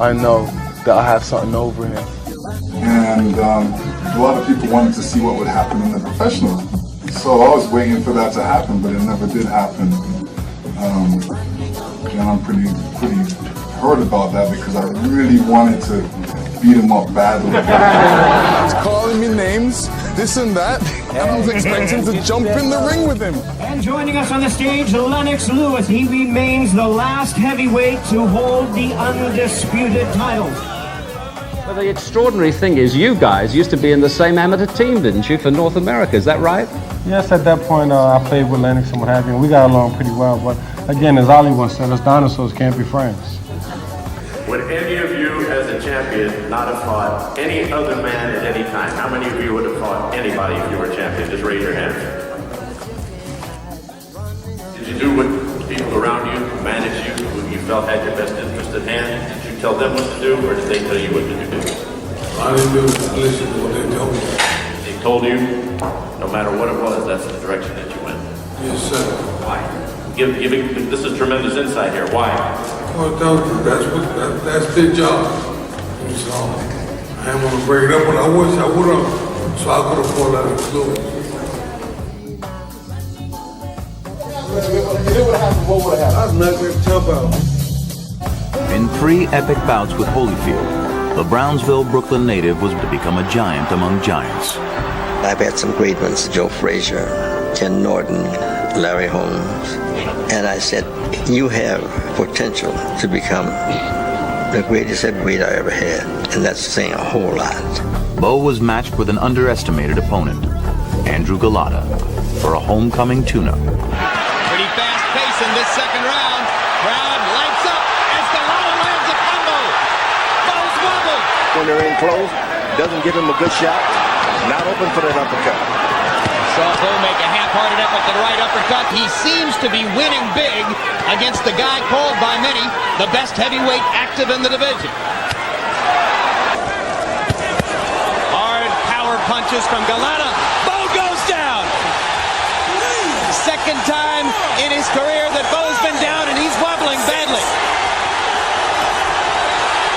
I know that I have something over him. And a lot of people wanted to see what would happen in the professionals. So I was waiting for that to happen, but it never did happen. And I'm pretty hurt about that because I really wanted to beat him up badly. He's calling me names, this and that, and I was expecting to jump in the ring with him. And joining us on the stage, Lennox Lewis. He remains the last heavyweight to hold the undisputed title. Well, the extraordinary thing is you guys used to be in the same amateur team, didn't you, for North America? Is that right? Yes, at that point I played with Lennox and what have you, and we got along pretty well. But again, as Ali once said, us dinosaurs can't be friends. Would any of you, as a champion, not have fought any other man at any time? How many of you would have fought anybody if you were champion? Just raise your hands. Did you do what people around you, who managed you, who you felt had your best interest at hand? Did you tell them what to do, or did they tell you what to do? I didn't listen to what they told me. They told you, no matter what it was, that's the direction that you went. Yes, sir. Why? This is tremendous insight here. Why? Well, that's their job. So I didn't want to break it up, but I wish I would have. So I could have fought out of the clue. What would have happened? I was not going to tell about. In 3 epic bouts with Holyfield, the Brownsville, Brooklyn native was to become a giant among giants. I've had some great ones, Joe Frazier, Ken Norton, Larry Holmes. And I said, you have potential to become the greatest heavyweight I ever had. And that's saying a whole lot. Bo was matched with an underestimated opponent, Andrew Galata, for a homecoming tune-up. Pretty fast pace in this second round. Crowd lights up as Galata lands a combo. Bo's wobbled. When they're in close, doesn't give him a good shot. Not open for that uppercut. Saw Bo make a half-hearted effort to the right uppercut. He seems to be winning big against the guy called by many the best heavyweight active in the division. Hard power punches from Galata. Bo goes down. Second time in his career that Bo's been down, and he's wobbling badly.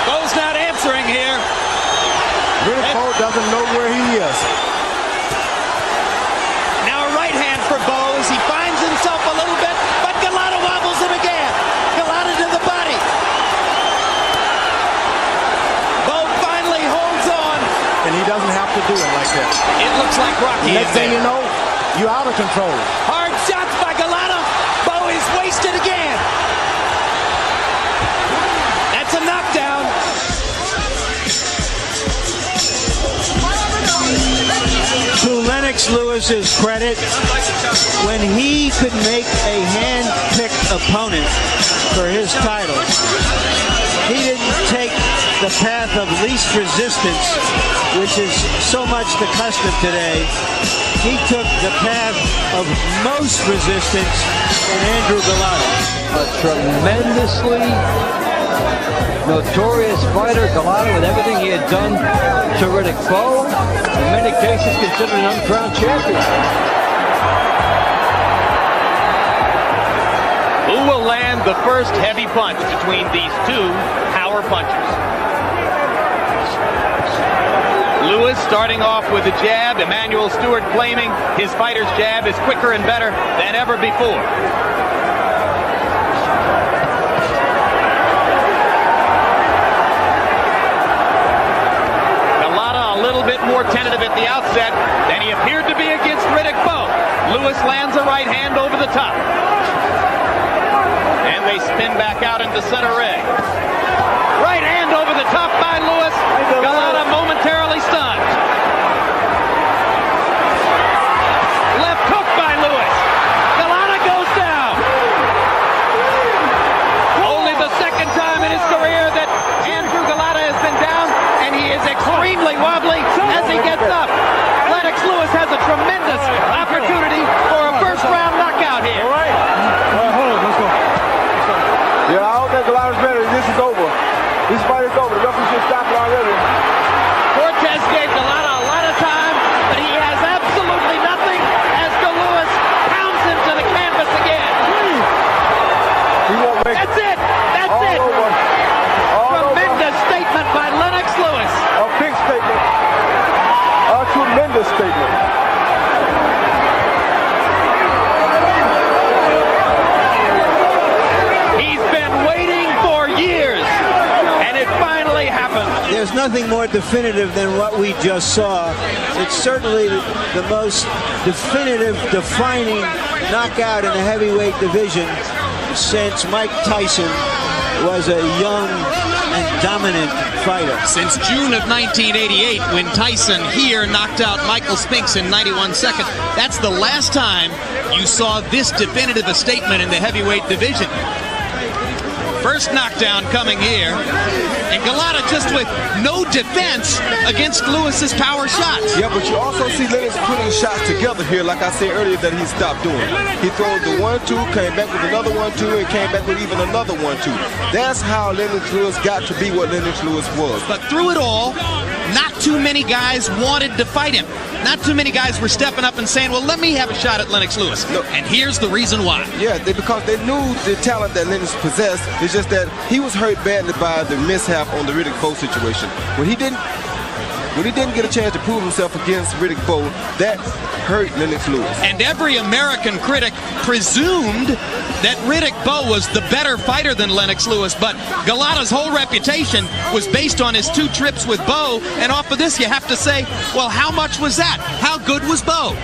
Bo's not answering here. Bo doesn't know where he is. For Bo as he finds himself a little bit, but Galata wobbles him again. Galata to the body. Bo finally holds on. And he doesn't have to do it like that. It looks like Rocky. Next thing you know, you're out of control. Hard shots by Galata. Bo is wasted again. That's a knockdown. To Lennox Lewis's credit, when he could make a hand-picked opponent for his title, he didn't take the path of least resistance, which is so much the custom today. He took the path of most resistance in Andrew Galata. A tremendously notorious fighter, Galata, with everything he had done to Riddick Bowe, in many cases considered an uncrowned champion. Who will land the first heavy punch between these two power punchers? Lewis starting off with a jab. Emmanuel Stewart claiming his fighter's jab is quicker and better than ever before. A little bit more tentative at the outset than he appeared to be against Riddick Bowe. Lewis lands a right hand over the top. And they spin back out into center ring. Right hand over the top by Lewis. Galata momentarily stunned. Left hook by Lewis. Galata goes down. Only the second time in his career that Andrew Galata has been down, and he is extremely wobbly as he gets up. Lennox Lewis has a tremendous opportunity for a first-round knockout here. All right. Hold on. Let's go. Yeah, I don't think Galata's ready. This is over. This fight is over. The referee should stop it already. Cortez gave Galata a lot of time, but he has absolutely nothing as Lewis pounds him to the canvas again. He won't make That's it. That's all it. Over. Tremendous statement by Lennox Lewis. A big statement. A tremendous statement. He's been waiting for years, and it finally happened. There's nothing more definitive than what we just saw. It's certainly the most definitive, defining knockout in the heavyweight division since Mike Tyson was a young and dominant fighter. Since June of 1988, when Tyson here knocked out Michael Spinks in 91 seconds, that's the last time you saw this definitive a statement in the heavyweight division. First knockdown coming here, and Galata just with no defense against Lewis's power shots. Yeah, but you also see Lennox putting shots together here, like I said earlier, that he stopped doing. He throws the 1-2, came back with another 1-2, and came back with even another 1-2. That's how Lennox Lewis got to be what Lennox Lewis was. But through it all, not too many guys wanted to fight him. Not too many guys were stepping up and saying, well, let me have a shot at Lennox Lewis. No. And here's the reason why. Yeah, because they knew the talent that Lennox possessed. It's just that he was hurt badly by the mishap on the Riddick Bowe situation. When he didn't get a chance to prove himself against Riddick Bowe, that hurt Lennox Lewis. And every American critic presumed that Riddick Bowe was the better fighter than Lennox Lewis, but Galata's whole reputation was based on his 2 trips with Bowe, and off of this you have to say, well, how much was that? How good was Bowe?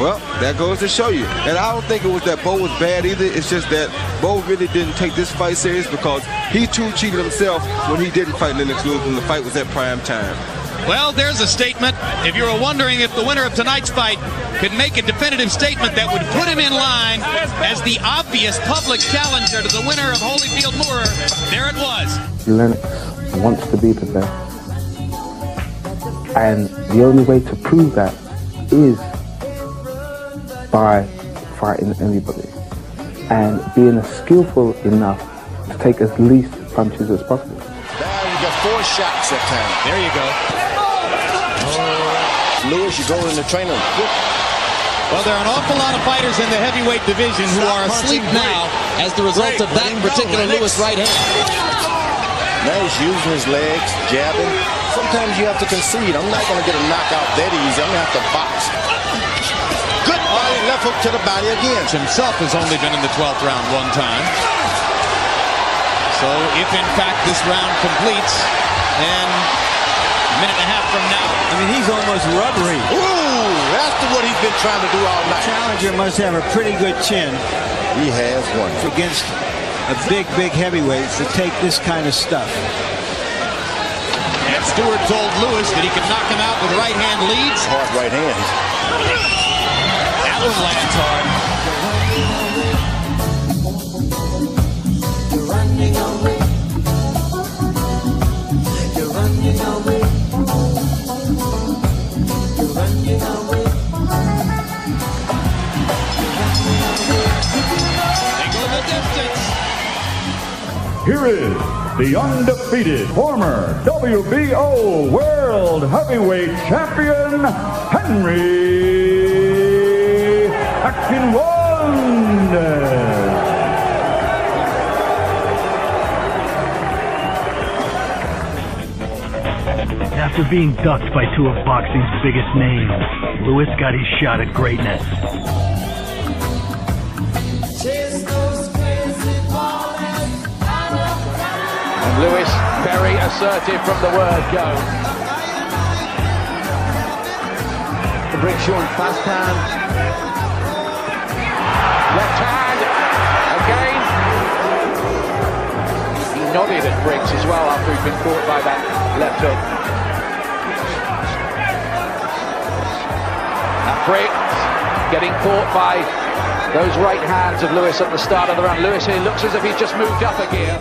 Well, that goes to show you. And I don't think it was that Bowe was bad either. It's just that Bowe really didn't take this fight serious because he too cheated himself when he didn't fight Lennox Lewis when the fight was at prime time. Well, there's a statement. If you were wondering if the winner of tonight's fight could make a definitive statement that would put him in line as the obvious public challenger to the winner of Holyfield Moore, there it was. Lennox wants to be the best. And the only way to prove that is by fighting anybody and being skillful enough to take as least punches as possible. Now you got 4 shots that time. There you go. Lewis, you go in the training. Well, there are an awful lot of fighters in the heavyweight division who are asleep now as the result of that particular Lewis right hand. Now he's using his legs, jabbing. Sometimes you have to concede. I'm not going to get a knockout that easy. I'm going to have to box. Good body, left hook to the body again. Himself has only been in the 12th round one time. So if in fact this round completes, and a minute and a half from now, I mean, he's almost rubbery. Ooh, that's what he's been trying to do all night. The challenger must have a pretty good chin. He has one. Against a big heavyweight to take this kind of stuff. And Stewart told Lewis that he could knock him out with right hand leads. Hard right hands. That one lands hard. You're running away. You're running away. You're running away. They go the distance. Here is the undefeated former WBO World Heavyweight Champion, Henry Akinwande. After being ducked by 2 of boxing's biggest names, Lewis got his shot at greatness. Lewis, very assertive from the word go. To bring Sean fast hand. Left hand. Again. He nodded at Briggs as well after he'd been caught by that left hook. And Briggs getting caught by those right hands of Lewis at the start of the round. Lewis here looks as if he's just moved up a gear.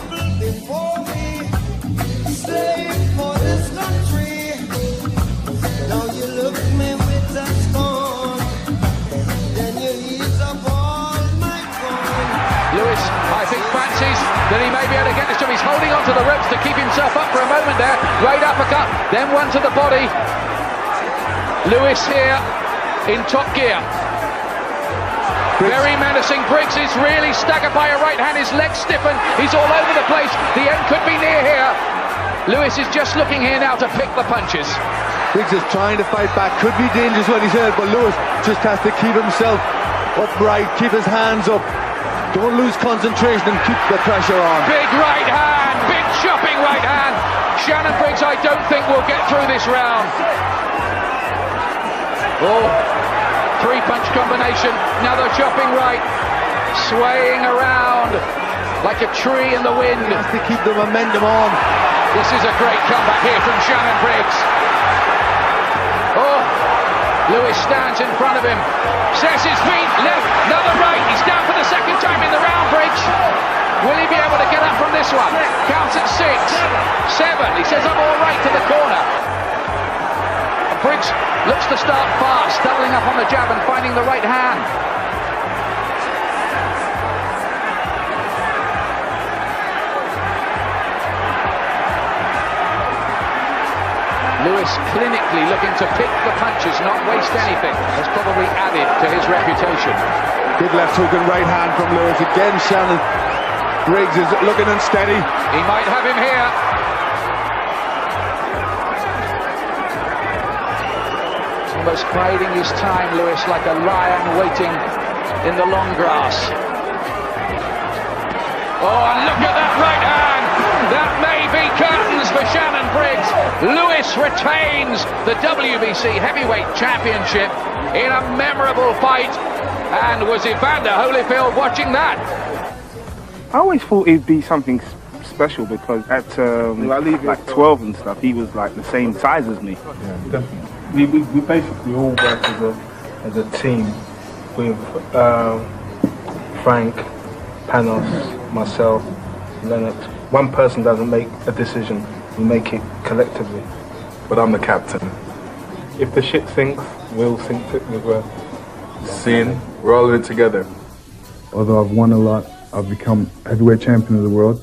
Lewis, I think, fancies that he may be able to get this job. He's holding onto the ropes to keep himself up for a moment there. Right uppercut, then one to the body. Lewis here in top gear. Very menacing. Briggs is really staggered by a right hand. His legs stiffen. He's all over the place. The end could be near here. Lewis is just looking here now to pick the punches. Briggs is trying to fight back. Could be dangerous when he's in it, but Lewis just has to keep himself upright, keep his hands up. Don't lose concentration and keep the pressure on. Big right hand. Big chopping right hand. Shannon Briggs, I don't think will get through this round. Oh. Three-punch combination, another chopping right, swaying around like a tree in the wind. Has to keep the momentum on. This is a great comeback here from Shannon Briggs. Oh, Lewis stands in front of him, sets his feet, left, another right, he's down for the second time in the round, Briggs. Will he be able to get up from this one? Counts at 6, 7, he says I'm all right to the corner. Briggs looks to start fast, doubling up on the jab and finding the right hand. Lewis clinically looking to pick the punches, not waste anything, has probably added to his reputation. Good left hook and right hand from Lewis. Again, Shannon Briggs is looking unsteady. He might have him here. Almost biding his time, Lewis, like a lion waiting in the long grass. Oh, and look at that right hand! That may be curtains for Shannon Briggs. Lewis retains the WBC Heavyweight Championship in a memorable fight. And was Evander Holyfield watching that? I always thought it'd be something special because at like 12 and stuff, he was like the same size as me. Yeah, definitely. We basically all work as a team with Frank, Panos, myself, Lennox. One person doesn't make a decision, we make it collectively. But I'm the captain. If the shit sinks, we'll sink it as well. Seeing, we're all in it together. Although I've won a lot, I've become heavyweight champion of the world,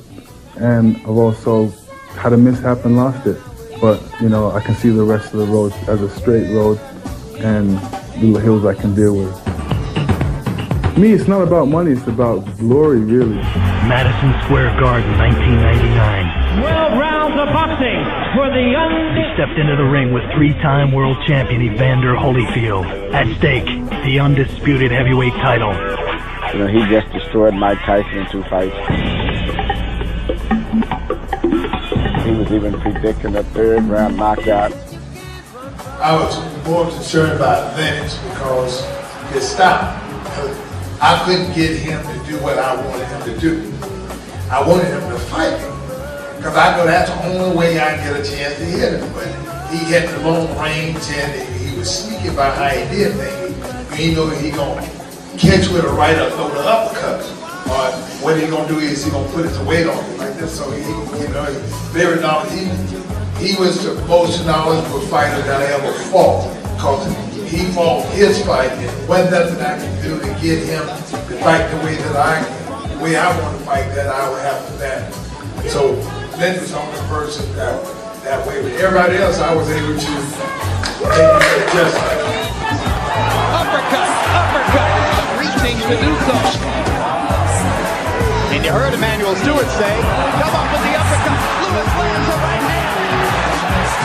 and I've also had a mishap and lost it. But, you know, I can see the rest of the road as a straight road and little hills I can deal with. Me, it's not about money, it's about glory, really. Madison Square Garden, 1999. 12 rounds of boxing for the He stepped into the ring with three-time world champion Evander Holyfield. At stake, the undisputed heavyweight title. You know, he just destroyed Mike Tyson in 2 fights. He was even predicting a third round knockout. I was more concerned about Lennox because his style. I couldn't get him to do what I wanted him to do. I wanted him to fight me because I know that's the only way I get a chance to hit him. But he had the long range and he was sneaky about how he did things. You know he gonna catch with a right or throw the uppercut. Or what he gonna do is he gonna put his weight on you like this. So he, you know, he's very knowledgeable. He was the most knowledgeable fighter that I ever fought because he fought his fight and there wasn't nothing I could do to get him to fight the way that the way I want to fight that I would have to that. So Lynn was the only person that way. But everybody else I was able to adjust. Uppercut, reaching to do so. And you heard Emmanuel Stewart say, come up with the uppercut. Lewis lands a right hand.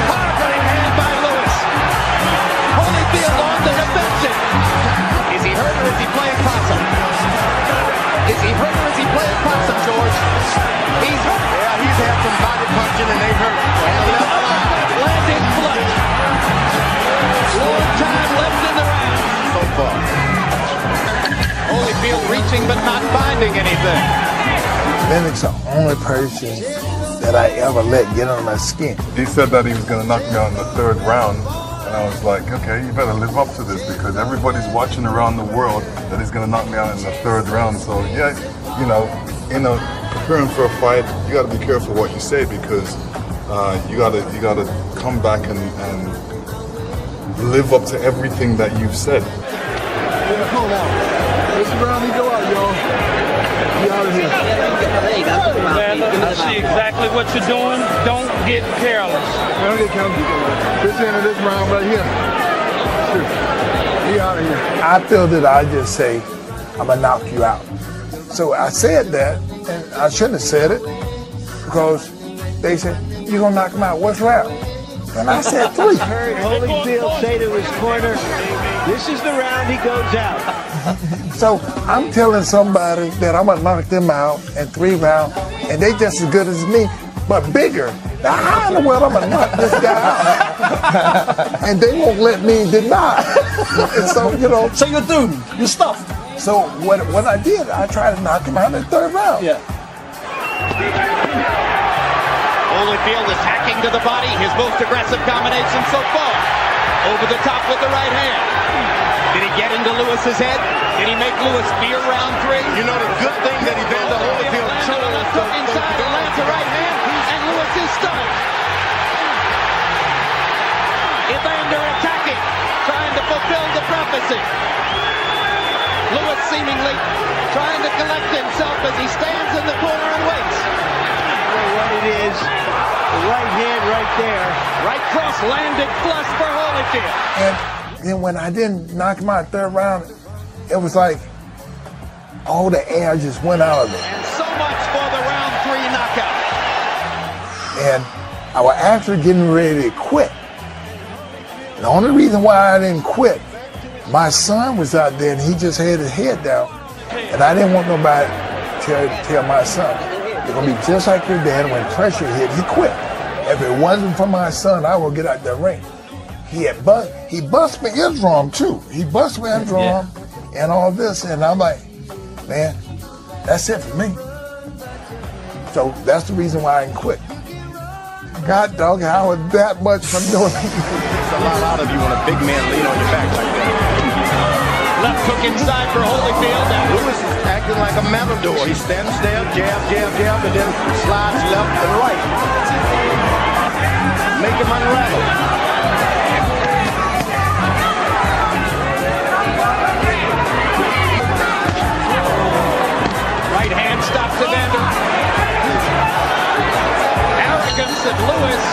Hard right hand by Lewis. Holyfield on the defensive. Is he hurt or is he playing possum? Is he hurt or is he playing possum, George? He's hurt. Yeah, he's had some body punching and they hurt. And the uppercut landing flush. Long time left in the round. So far. Holyfield reaching but not finding anything. Lennox the only person that I ever let get on my skin. He said that he was going to knock me out in the 3rd round, and I was like, okay, you better live up to this because everybody's watching around the world that he's going to knock me out in the 3rd round. So yeah, you know, preparing for a fight, you got to be careful what you say because you got to come back and live up to everything that you've said. Yeah, come on out. This round he go out, y'all. Be out of here. Man, let's see exactly what you're doing. Don't get careless. Don't get careless. This end of this round right here. Be out of here. I feel that I just say, I'm going to knock you out. So I said that, and I shouldn't have said it, because they said, you're going to knock him out. What's round? And I said 3. I heard Holyfield say to his corner, this is the round he goes out. So I'm telling somebody that I'm going to knock them out in 3 rounds, and they just as good as me, but bigger. Now, how in the world I'm going to knock this guy out? And they won't let me deny. And so, you know. So you're through. You're stuffed. So what I did, I tried to knock him out in the 3rd round. Yeah. Holyfield attacking to the body, his most aggressive combination so far. Over the top with the right hand. Did he get into Lewis's head? Did he make Lewis fear round 3? You know the good thing that Evander Holyfield chose left hook inside and lands the right hand, and Lewis is stunned. Evander attacking, trying to fulfill the prophecy. Lewis seemingly trying to collect himself as he stands in the corner and waits. What it is, the right hand right there. Right cross landed flush for Holyfield. And then when I didn't knock him out in the 3rd round, it was like all the air just went out of it. And so much for the round 3 knockout. And I was actually getting ready to quit. The only reason why I didn't quit, my son was out there and he just had his head down. And I didn't want nobody to tell my son, you're going to be just like your dad. When pressure hit, he quit. If it wasn't for my son, I would get out the ring. He bust my eardrum too. He bust my eardrum and all this. And I'm like, man, that's it for me. So that's the reason why I didn't quit. God dog, I was that much from doing it. It's a lot out of you when a big man lean on your back like that. Left hook inside for Holyfield. Now Lewis is acting like a matador. He stands there, jab, jab, jab, and then slides left and right. Make him unravel. Right hand stops Evander. Arrogance of Lewis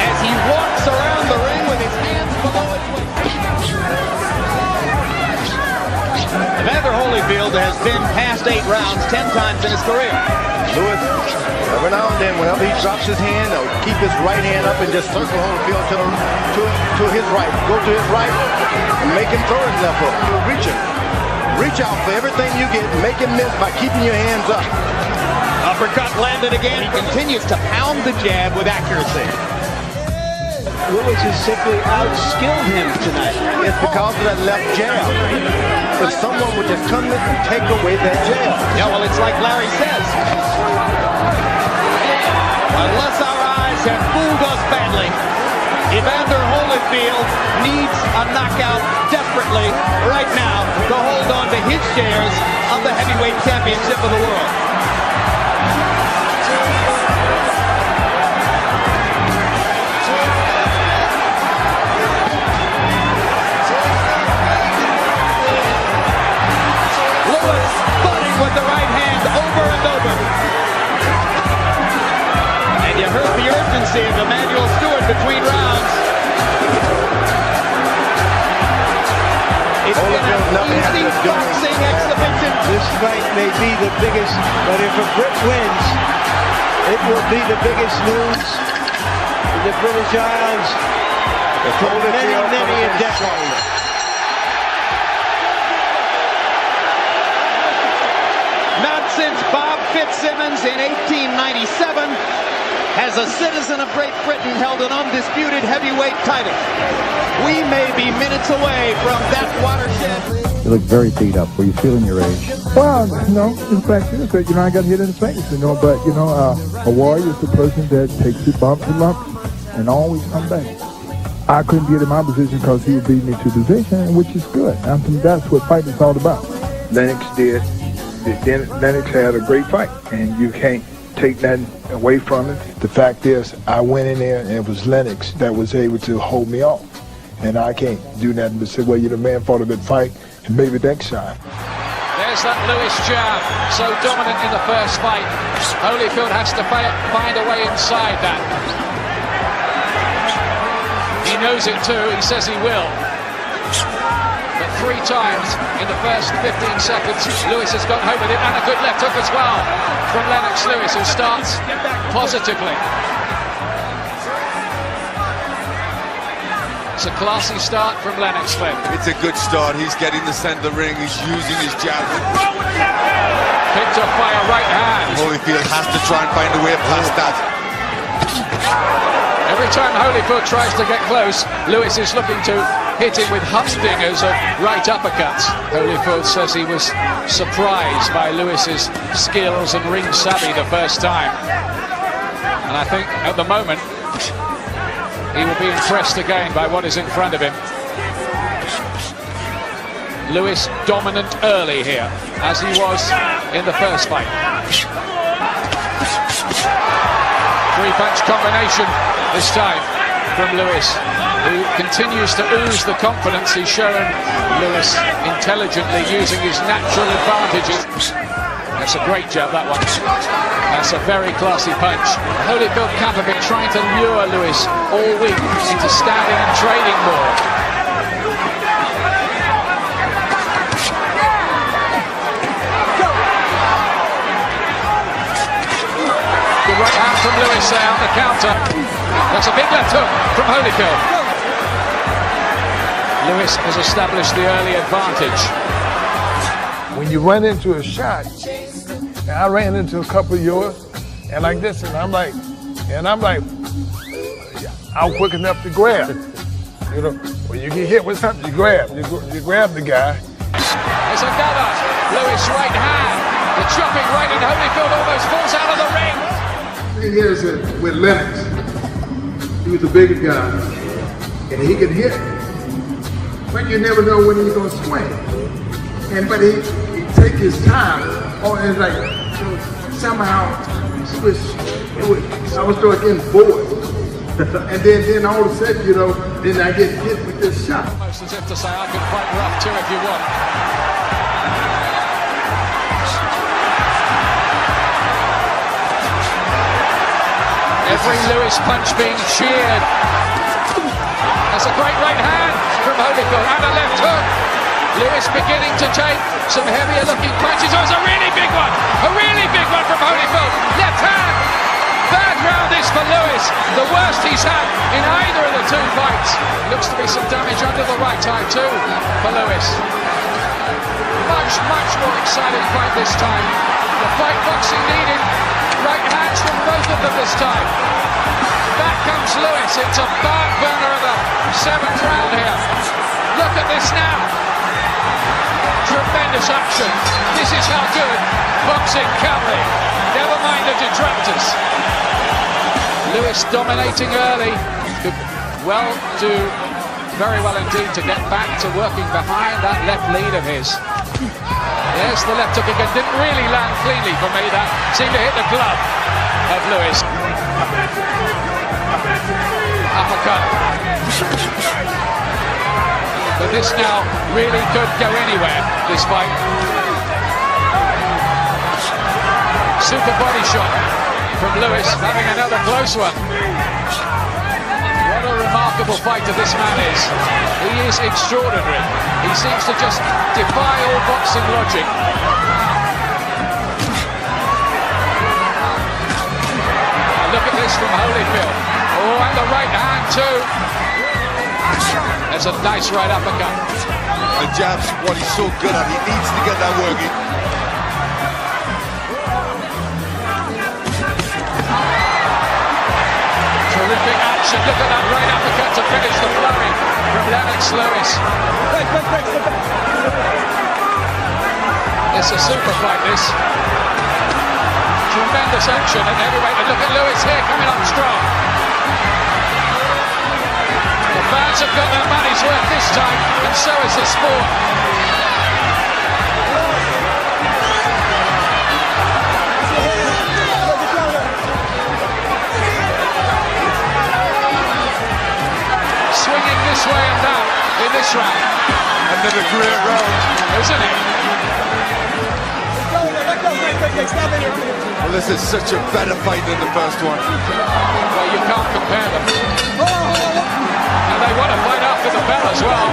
as he walks around the ring with his hands below his waist. Evander Holyfield has been past 8 rounds 10 times in his career. Lewis, every now and then, whenever he drops his hand, he'll keep his right hand up and just circle Holyfield to his right. Go to his right and make him throw his left hook. Reach him. Reach out for everything you get and make him miss by keeping your hands up. Uppercut landed again. He continues to pound the jab with accuracy. Lewis has simply outskilled him tonight. It's because of that left jab. But someone would just come in and take away that jab. Yeah, well, it's like Larry says. Unless our eyes have fooled us badly, Evander Holyfield needs a knockout desperately right now to hold on to his shares of the heavyweight championship of the world. Lewis fighting with the right hand over and over. And you heard the urgency of Emmanuel Stewart between rounds. It's been an easy boxing exhibition. This fight may be the biggest, but if a Brit wins, it will be the biggest news in the British Isles for many a decade. Not since Bob Fitzsimmons in 1897 has a citizen of Great Britain held an undisputed heavyweight title. We may be minutes away from that watershed. You look very beat up. Were you feeling your age? Well, in fact, I got hit in the face, but, a warrior is the person that takes the bumps and lumps and always come back. I couldn't get in my position because he would beat me to position, which is good. I think that's what fighting is all about. Lennox did. Lennox had a great fight, and you can't take that away from it. The fact is, I went in there, and it was Lennox that was able to hold me off. And I can't do nothing but say, well, you're the man fought a good fight, and maybe next shot. There's that Lewis jab, so dominant in the first fight. Holyfield has to find a way inside that. He knows it too, he says he will. But 3 times in the first 15 seconds, Lewis has got home with it, and a good left hook as well from Lennox Lewis, who starts positively. It's a classy start from Lennox Lewis. It's a good start. He's getting the centre ring. He's using his jab. Picked up by a right hand. Holyfield has to try and find a way past that. Every time Holyfield tries to get close, Lewis is looking to hit him with humdingers of right uppercuts. Holyfield says he was surprised by Lewis's skills and ring savvy the first time. And I think at the moment, he will be impressed again by what is in front of him. Lewis dominant early here, as he was in the first fight. 3-punch combination this time from Lewis, who continues to ooze the confidence he's shown. Lewis intelligently using his natural advantages. That's a great jab, that one. That's a very classy punch. Holyfield camp have been trying to lure Lewis all week into standing and trading more. Good right hand from Lewis there on the counter. That's a big left hook from Holyfield. Lewis has established the early advantage. When you run into a shot, and I ran into a couple of yours, and like this, and I'm like, I'm quick enough to grab. When you get hit with something, you grab. You grab the guy. There's another Lewis right hand. The chopping right, and Holyfield almost falls out of the ring. The thing is that with Lennox, he was a bigger guy, and he could hit, but you never know when he's gonna swing. But he take his time, and it's like somehow I was start getting bored, and then all of a sudden, then I get hit with this shot. Almost as if to say, I can fight rough too if you want. Every Lewis punch being cheered. That's a great right hand from Holyfield, and a left hook. Lewis beginning to take some heavier looking punches. Oh, it's a really big one! A really big one from Holyfield. Left hand! Bad round this for Lewis. The worst he's had in either of the 2 fights. Looks to be some damage under the right eye too for Lewis. Much more exciting fight this time. The fight boxing needed. Right hands from both of them this time. Back comes Lewis. It's a barn burner of the 7th round here. Look at this now. Tremendous action. This is how good boxing can be. Never mind the detractors. Lewis dominating early. Could do very well indeed to get back to working behind that left lead of his. There's the left hook again. Didn't really land cleanly for me. That seemed to hit the glove of Lewis. Uppercut. But this now really could go anywhere, this fight. Super body shot from Lewis, having another close one. What a remarkable fighter this man is. He is extraordinary. He seems to just defy all boxing logic. Look at this from Holyfield. Oh, and the right hand too. That's a nice right uppercut. The jab's what he's so good at. He needs to get that working. Terrific action. Look at that right uppercut to finish the flurry from Lennox Lewis. It's a super fight, this. Tremendous action at heavyweight. And look at Lewis here coming up strong. The fans have got their money's worth this time, and so is the sport. Swinging this way and that in this round. Another great round, isn't it? Well, this is such a better fight than the first one. Well, you can't compare them. And they want to fight after the bell as well.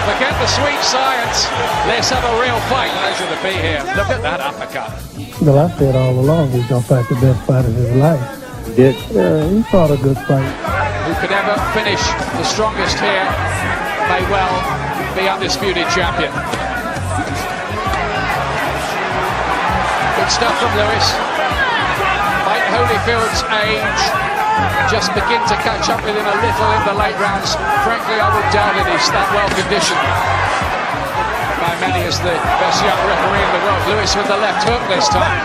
Forget the sweet science. Let's have a real fight. Pleasure to be here. Look at that uppercut. Well, I said all along he's going to fight the best fight of his life. He did. Yeah, he fought a good fight. Who could ever finish the strongest here may well be undisputed champion. Good stuff from Lewis. Mike Holyfield's age just begin to catch up with him a little in the late rounds. Frankly, I would doubt it. He's that well conditioned. By many as the best young referee in the world. Lewis with the left hook this time.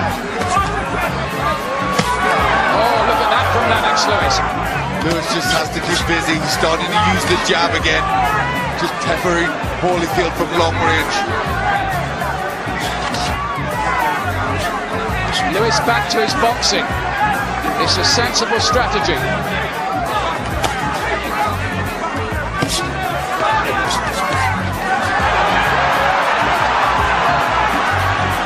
Oh, look at that from Lennox Lewis. Lewis just has to keep busy. He's starting to use the jab again. Just peppering Holyfield from long range. Lewis back to his boxing. It's a sensible strategy.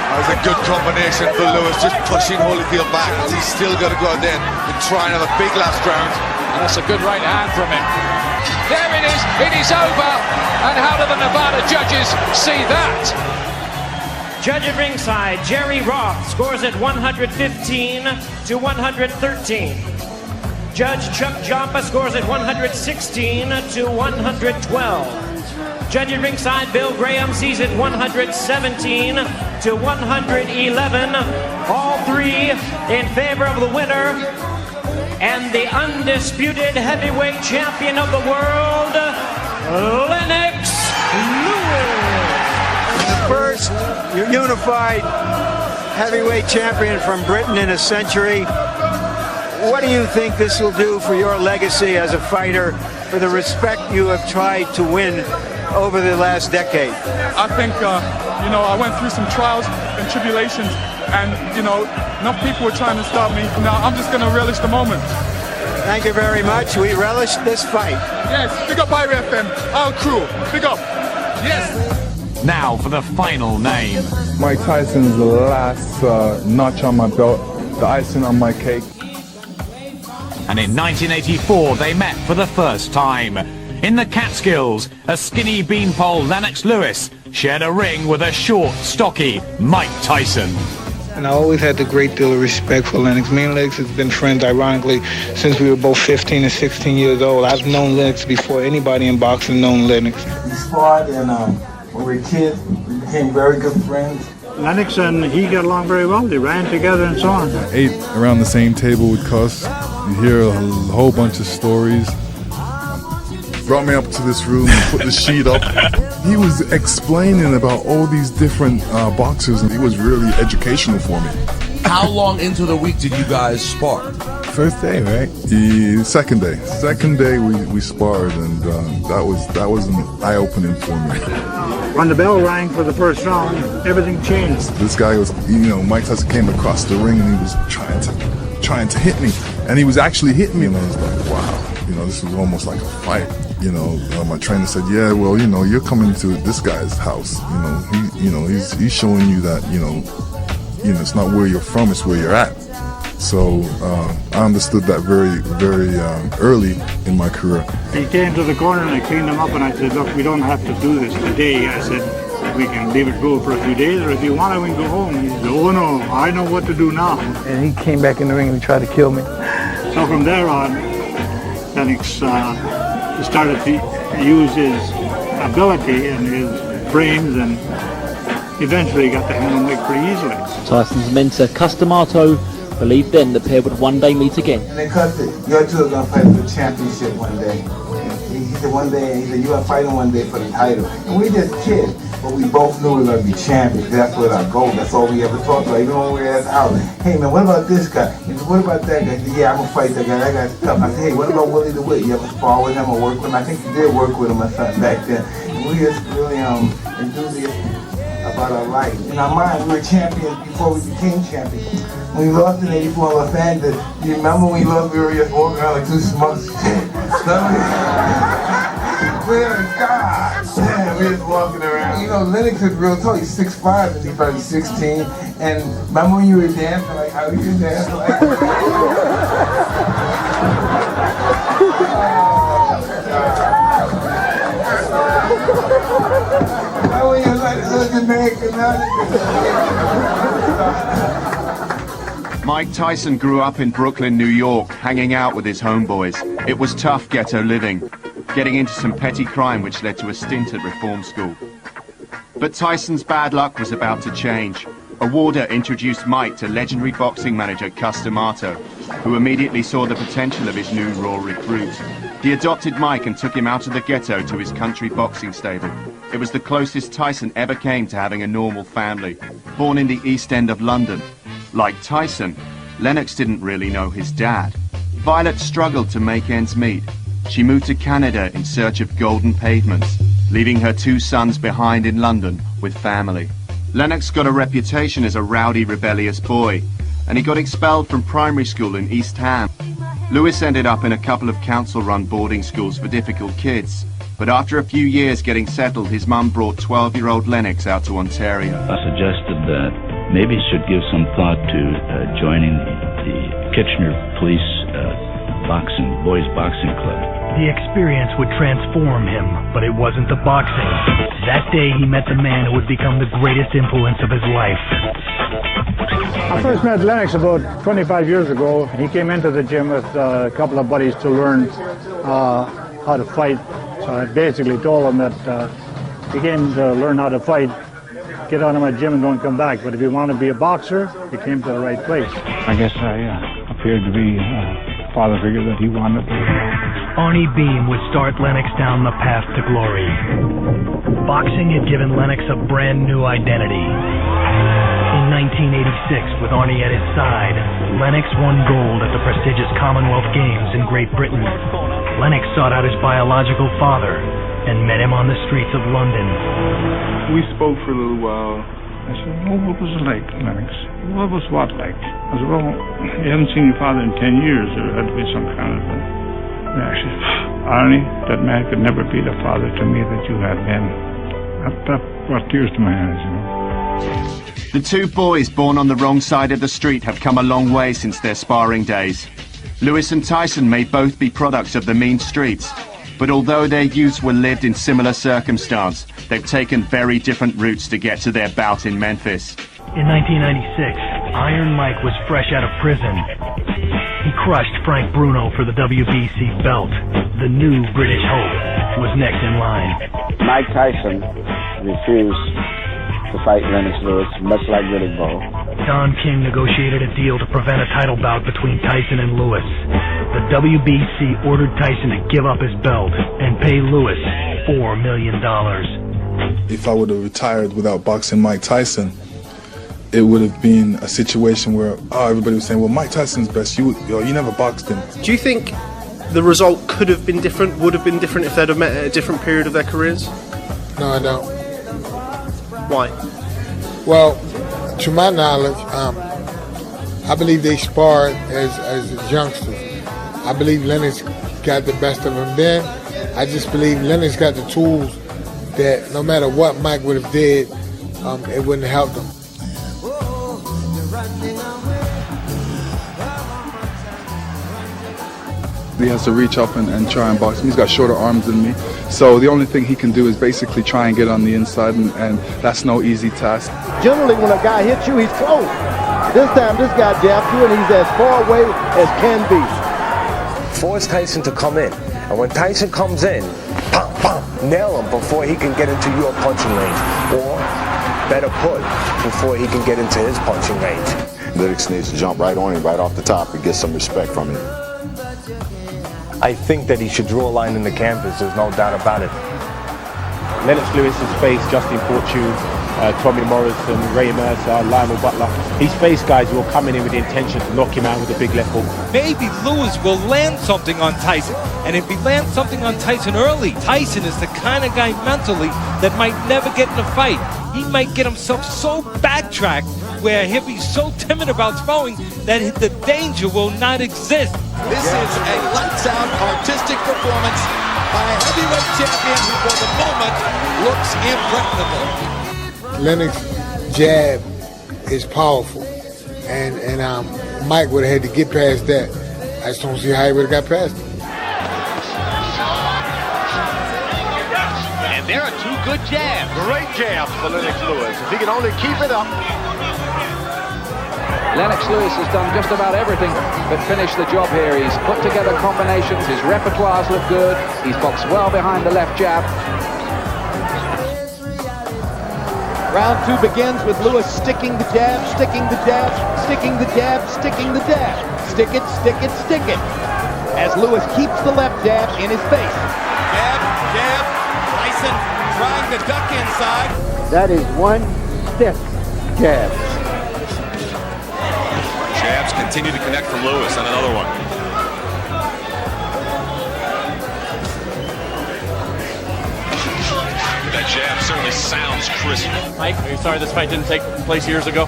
That was a good combination for Lewis, just pushing Holyfield back. He's still got to go out there and try and have a big last round. And that's a good right hand from him. There it is. It is over. And how do the Nevada judges see that? Judge at ringside, Jerry Roth, scores at 115 to 113. Judge Chuck Joppa scores at 116 to 112. Judge at ringside, Bill Graham sees it 117 to 111. All three in favor of the winner and the undisputed heavyweight champion of the world, Lennox Lewis. First unified heavyweight champion from Britain in a century. What do you think this will do for your legacy as a fighter, for the respect you have tried to win over the last decade? I think, I went through some trials and tribulations, and, enough people were trying to stop me. Now I'm just going to relish the moment. Thank you very much. We relish this fight. Yes, big up IRFM, our crew, big up. Yes. Now for the final name. Mike Tyson's the last notch on my belt, the icing on my cake. And in 1984, they met for the first time. In the Catskills, a skinny beanpole Lennox Lewis shared a ring with a short, stocky Mike Tyson. And I always had a great deal of respect for Lennox. Me and Lennox has been friends, ironically, since we were both 15 and 16 years old. I've known Lennox before anybody in boxing known Lennox. We sparred, and when we were kids, we became very good friends. Lennox and he got along very well. They ran together and so on. I ate around the same table with Cuss. You hear a whole bunch of stories. Brought me up to this room and put the sheet up. He was explaining about all these different boxers, and it was really educational for me. How long into the week did you guys spar? First day, right? The second day. Second day we sparred, and that was an eye-opening for me. When the bell rang for the first round, everything changed. This guy was, Mike Tyson came across the ring and he was trying to hit me, and he was actually hitting me, and I was like, wow, this was almost like a fight. My trainer said, yeah, well, you're coming to this guy's house. He's showing you that, it's not where you're from, it's where you're at. So I understood that very, very early in my career. He came to the corner and I cleaned him up and I said, look, we don't have to do this today. I said, we can leave it go for a few days, or if you want, we can go home. He said, oh no, I know what to do now. And he came back in the ring and he tried to kill me. So from there on, Lennox started to use his ability and his brains, and eventually got to handle Mike pretty easily. Tyson's mentor, Custamato, believed then the pair would one day meet again. And they cut it. You two are going to fight for the championship one day. He he said one day, he said, you're going to fight him one day for the title. And we just kidding. But we both knew we were going to be champions. That's what our goal. That's all we ever talked about. Even when we were at the house. Hey, man, what about this guy? He said, what about that guy? He said, yeah, I'm going to fight that guy. That guy's tough. I said, hey, what about Willie DeWitt? You ever spar with him or work with him? I think you did work with him or something back then. And we just really enthusiastic about our life. In our mind, we were champions before we became champions. When we lost in 84 in Los Angeles, you remember when we lost, we were just walking around like two schmucks. God damn, we just walking around. You know, Lennox is real tall. He's 6'5" and he's probably 16. And remember when you were dancing, like how you were dancing like how when you like looking Mike Tyson grew up in Brooklyn, New York, hanging out with his homeboys. It was tough ghetto living, getting into some petty crime which led to a stint at reform school. But Tyson's bad luck was about to change. A warder introduced Mike to legendary boxing manager Cus D'Amato, who immediately saw the potential of his new raw recruit. He adopted Mike and took him out of the ghetto to his country boxing stable. It was the closest Tyson ever came to having a normal family, born in the East End of London. Like Tyson, Lennox didn't really know his dad. Violet struggled to make ends meet. She moved to Canada in search of golden pavements, leaving her 2 sons behind in London with family. Lennox got a reputation as a rowdy, rebellious boy, and he got expelled from primary school in East Ham. Lewis ended up in a couple of council-run boarding schools for difficult kids, but after a few years getting settled, his mum brought 12-year-old Lennox out to Ontario. I suggested that maybe he should give some thought to joining the Kitchener Police boys boxing club. The experience would transform him, but it wasn't the boxing. That day he met the man who would become the greatest influence of his life. I first met Lennox about 25 years ago. He came into the gym with a couple of buddies to learn how to fight. So I basically told him that he came to learn how to fight, get out of my gym and don't come back. But if you want to be a boxer, you came to the right place. I guess I appeared to be a father figure that he wanted. Arnie Beam would start Lennox down the path to glory. Boxing had given Lennox a brand new identity. In 1986, with Arnie at his side, Lennox won gold at the prestigious Commonwealth Games in Great Britain. Lennox sought out his biological father and met him on the streets of London. We spoke for a little while. I said, well, what was it like, Lennox? What was what like? I said, well, you haven't seen your father in 10 years. There had to be some kind of reaction. Arnie, that man could never be the father to me that you have been. That brought tears to my eyes, you know. The 2 boys born on the wrong side of the street have come a long way since their sparring days. Lewis and Tyson may both be products of the mean streets, but although their youths were lived in similar circumstance, they've taken very different routes to get to their bout in Memphis. In 1996, Iron Mike was fresh out of prison. He crushed Frank Bruno for the WBC belt. The new British Hope was next in line. Mike Tyson refused to fight Lennox Lewis, much like Riddick Bowe. Don King negotiated a deal to prevent a title bout between Tyson and Lewis. The WBC ordered Tyson to give up his belt and pay Lewis $4 million. If I would have retired without boxing Mike Tyson, it would have been a situation where everybody was saying, well, Mike Tyson's best, you never boxed him. Do you think the result could have been different, would have been different if they'd have met at a different period of their careers? No, I don't. Why? Well, to my knowledge, I believe they sparred as youngsters. I believe Lennox got the best of him then. I just believe Lennox got the tools that no matter what Mike would have did, it wouldn't have helped him. He has to reach up and try and box him. He's got shorter arms than me. So the only thing he can do is basically try and get on the inside, and that's no easy task. Generally, when a guy hits you, he's close. This time, this guy jabbed you, and he's as far away as can be. Force Tyson to come in. And when Tyson comes in, pop, pop, nail him before he can get into your punching range. Or, better put, before he can get into his punching range. Lennox needs to jump right on him right off the top and get some respect from him. I think that he should draw a line in the canvas. There's no doubt about it. Lennox Lewis has faced Justin Fortune, Tommy Morrison, Ray Mercer, Lionel Butler. He's faced guys who are coming in with the intention to knock him out with a big left hook. Maybe Lewis will land something on Tyson. And if he lands something on Tyson early, Tyson is the kind of guy mentally that might never get in a fight. He might get himself so backtracked where he'll be so timid about throwing that the danger will not exist. This is a lights-out artistic performance by a heavyweight champion who for the moment looks impregnable. Lennox's jab is powerful, and Mike would have had to get past that. I just don't see how he would have got past it. And there are two good jabs. Great jabs for Lennox Lewis. If he can only keep it up. Lennox Lewis has done just about everything but finish the job here. He's put together combinations, his repertoires look good, he's boxed well behind the left jab. Round two begins with Lewis sticking the jab, sticking the jab, sticking the jab, sticking the jab. Stick it, stick it, stick it. As Lewis keeps the left jab in his face. Jab, jab, Tyson trying to duck inside. That is one stiff jab. Jabs continue to connect from Lewis on another one. That jab certainly sounds crisp. Mike, are you sorry this fight didn't take place years ago?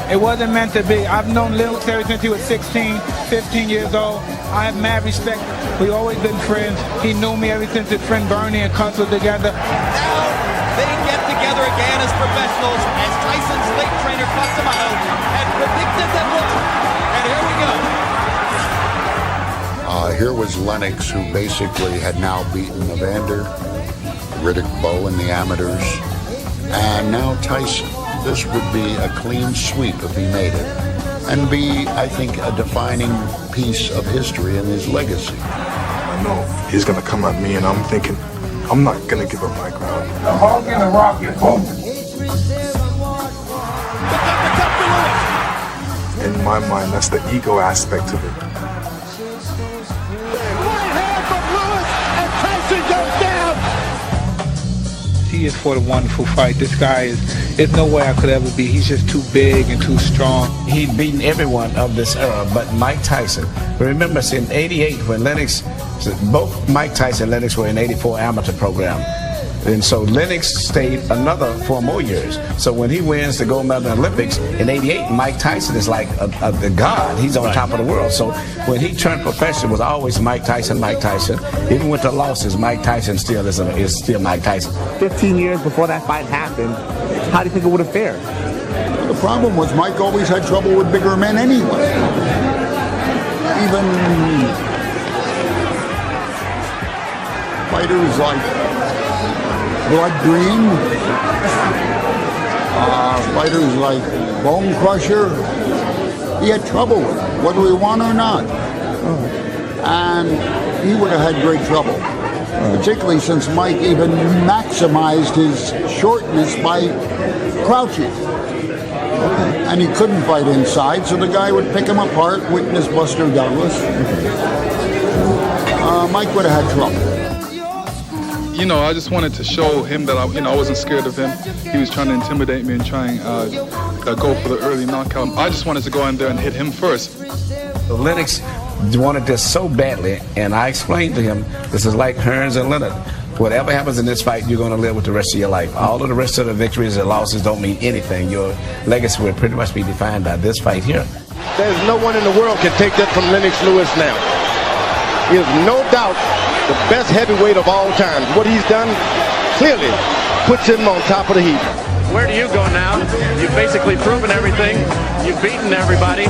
It wasn't meant to be. I've known Lennox ever since he was 16, 15 years old. I have mad respect. We've always been friends. He knew me ever since his friend Bernie and Cutts were together. Now they get together again as professionals as Tyson's late trainer Matsumoto had predicted them both. And here we go. Here was Lennox, who basically had now beaten Evander, Riddick Bowe in the amateurs, and now Tyson. This would be a clean sweep if he made it, and be, I think, a defining piece of history in his legacy. I know he's going to come at me, and I'm thinking, I'm not going to give up my ground. The Hulk and the Rocket, boom. In my mind, that's the ego aspect of it. He is for the wonderful fight. This guy there's no way I could ever be. He's just too big and too strong. He'd beaten everyone of this era but Mike Tyson. Remember, it's in '88 when Lennox, both Mike Tyson and Lennox were in '84 amateur program. And so Lennox stayed another 4 more years. So when he wins the gold medal in the Olympics in '88, Mike Tyson is like the god. He's on top of the world. So when he turned professional, it was always Mike Tyson, Mike Tyson. Even with the losses, Mike Tyson still is still Mike Tyson. 15 years before that fight happened, how do you think it would have fared? The problem was Mike always had trouble with bigger men anyway. Even fighters like Blood Green, fighters like Bone Crusher, he had trouble with it, whether we won or not. And he would have had great trouble, particularly since Mike even maximized his shortness by crouching. And he couldn't fight inside, so the guy would pick him apart, witness Buster Douglas. Mike would have had trouble. You know, I just wanted to show him that I wasn't scared of him. He was trying to intimidate me and try and go for the early knockout. I just wanted to go in there and hit him first. So Lennox wanted this so badly, and I explained to him, this is like Hearns and Leonard. Whatever happens in this fight, you're going to live with the rest of your life. All of the rest of the victories and losses don't mean anything. Your legacy will pretty much be defined by this fight here. There's no one in the world can take that from Lennox Lewis now. He is no doubt the best heavyweight of all time. What he's done clearly puts him on top of the heap. Where do you go now? You've basically proven everything. You've beaten everybody.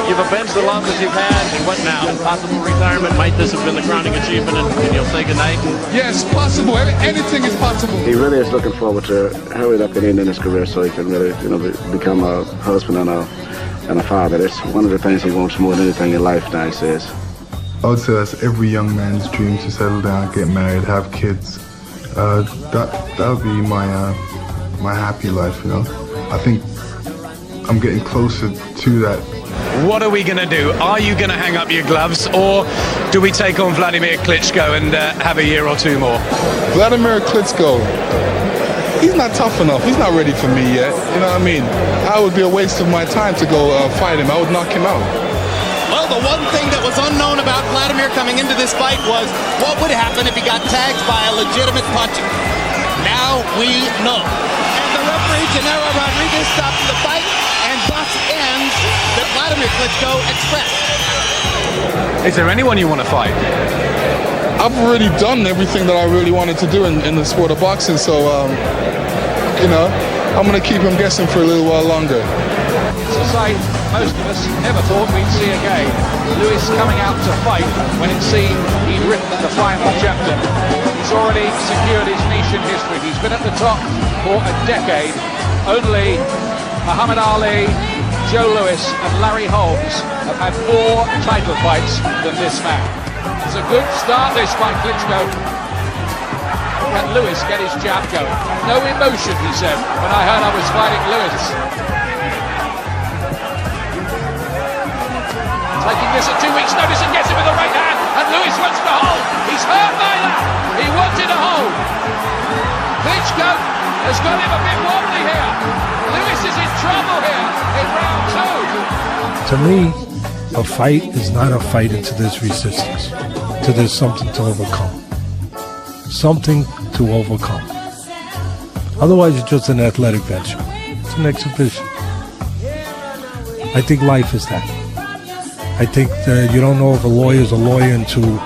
You've avenged the losses you've had. And what now? Possible retirement? Might this have been the crowning achievement and you'll say goodnight? Yes, possible. Anything is possible. He really is looking forward to hurry up and end in his career so he can really, become a husband and a father. That's one of the things he wants more than anything in life now, he says. I would say that's every young man's dream, to settle down, get married, have kids. That would be my happy life, I think I'm getting closer to that What are we going to do? Are you going to hang up your gloves, or do we take on Vladimir Klitschko and have a year or two more? Vladimir Klitschko, he's not tough enough. He's not ready for me yet. You know what I mean? I would be a waste of my time to go fight him. I would knock him out. Well, the one thing that was unknown about Vladimir coming into this fight was what would happen if he got tagged by a legitimate puncher. Now we know. And the referee, Gennaro Rodriguez, stops the fight, and thus ends the Vladimir Klitschko Express. Is there anyone you want to fight? I've already done everything that I really wanted to do in the sport of boxing, so, you know, I'm going to keep him guessing for a little while longer. It's a sight most of us never thought we'd see again. Lewis coming out to fight when it seemed he'd written the final chapter. He's already secured his niche in history. He's been at the top for a decade. Only Muhammad Ali, Joe Louis and Larry Holmes have had more title fights than this man. It's a good start this by Klitschko. Can Lewis get his jab going? No emotion, he said, when I heard I was fighting Lewis. Taking this at 2 weeks' notice and gets it with the right hand, and Lewis wants to hold. He's hurt by that. He wanted to hold. Klitschko has got him a bit wobbly here. Lewis is in trouble here in round 2. To me, a fight is not a fight into this resistance. To there's something to overcome. Something to overcome. Otherwise, it's just an athletic venture. It's an exhibition. I think life is that. I think that you don't know if a lawyer is a lawyer until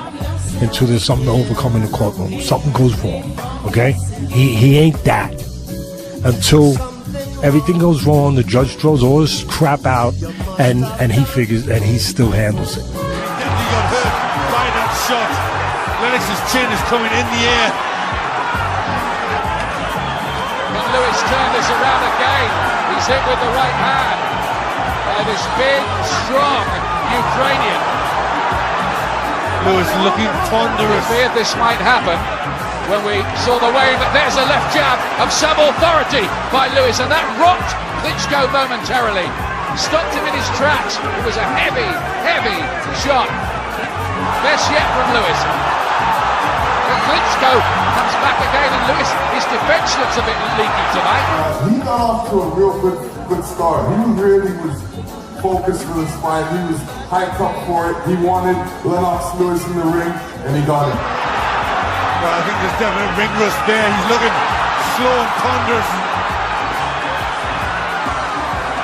there's something to overcome in the courtroom. Something goes wrong, okay? He ain't that. Until everything goes wrong, the judge throws all this crap out, and he figures, and he still handles it. He got hurt by that shot. Lennox's chin is coming in the air. Can Lewis turn this around again? He's hit with the right hand by this big, strong Ukrainian. Lewis looking ponderous. We feared this might happen when we saw the way, but there's a left jab of some authority by Lewis, and that rocked Klitschko momentarily. Stopped him in his tracks. It was a heavy, heavy shot. Best yet from Lewis. But Klitschko comes back again, and Lewis, his defense looks a bit leaky tonight. He got off to a real good start. He really was focused for this fight. He was hyped up for it. He wanted Lennox Lewis in the ring, and he got him. Well, I think there's definite ring rust there. He's looking slow and ponderous.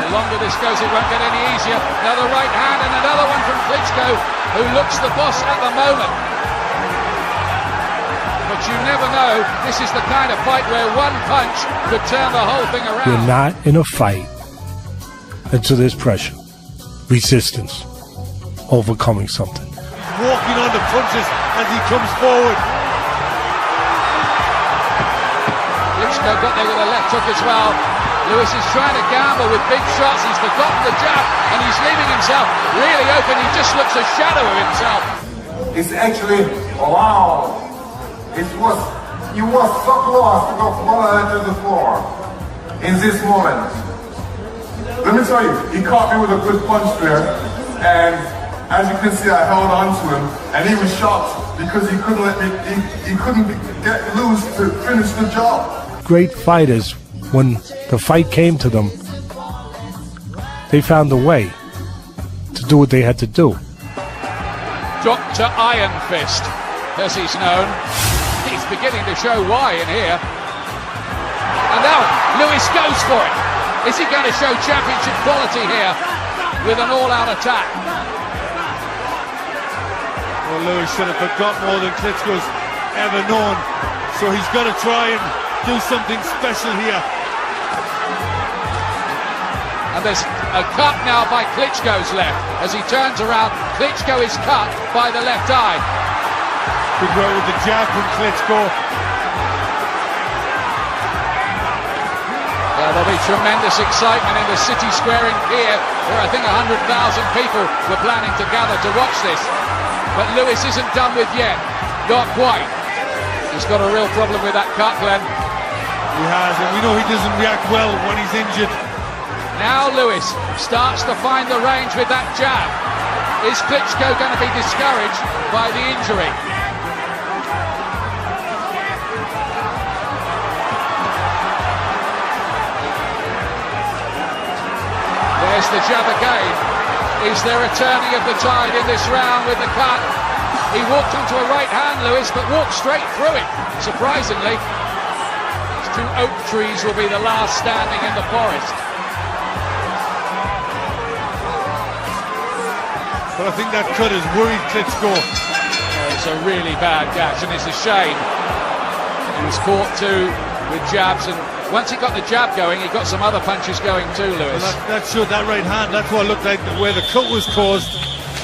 The longer this goes, it won't get any easier. Another right hand and another one from Klitschko, who looks the boss at the moment. But you never know. This is the kind of fight where one punch could turn the whole thing around. You're not in a fight until there's pressure, resistance, overcoming something. He's walking on the punches as he comes forward. Klitschko got there with a left hook as well. Lewis is trying to gamble with big shots. He's forgotten the jab, and he's leaving himself really open. He just looks a shadow of himself. It's actually, wow. You was so close to go fall to the floor in this moment. Let me tell you, he caught me with a good punch there, and as you can see, I held on to him, and he was shocked because he couldn't he couldn't get loose to finish the job. Great fighters, when the fight came to them, they found a way to do what they had to do. Dr. Iron Fist, as he's known. He's beginning to show why in here. And now Lewis goes for it. Is he going to show championship quality here with an all-out attack? Well, Lewis should have got more than Klitschko's ever known, so he's got to try and do something special here. And there's a cut now by Klitschko's left. As he turns around, Klitschko is cut by the left eye. Good work with the jab from Klitschko. There'll be tremendous excitement in the city square in Kiev, where I think 100,000 people were planning to gather to watch this. But Lewis isn't done with yet. Not quite. He's got a real problem with that cut, Glenn. He has, and we know he doesn't react well when he's injured. Now Lewis starts to find the range with that jab. Is Klitschko going to be discouraged by the injury? There's the jab again. Is there a turning of the tide in this round with the cut? He walked onto a right hand, Lewis, but walked straight through it, surprisingly. These two oak trees will be the last standing in the forest. But I think that cut has worried Klitschko. It's a really bad gash, and it's a shame. He was caught too with jabs, and once he got the jab going, he got some other punches going too, Lewis. Well, that showed that right hand. That's what looked like where the cut was caused.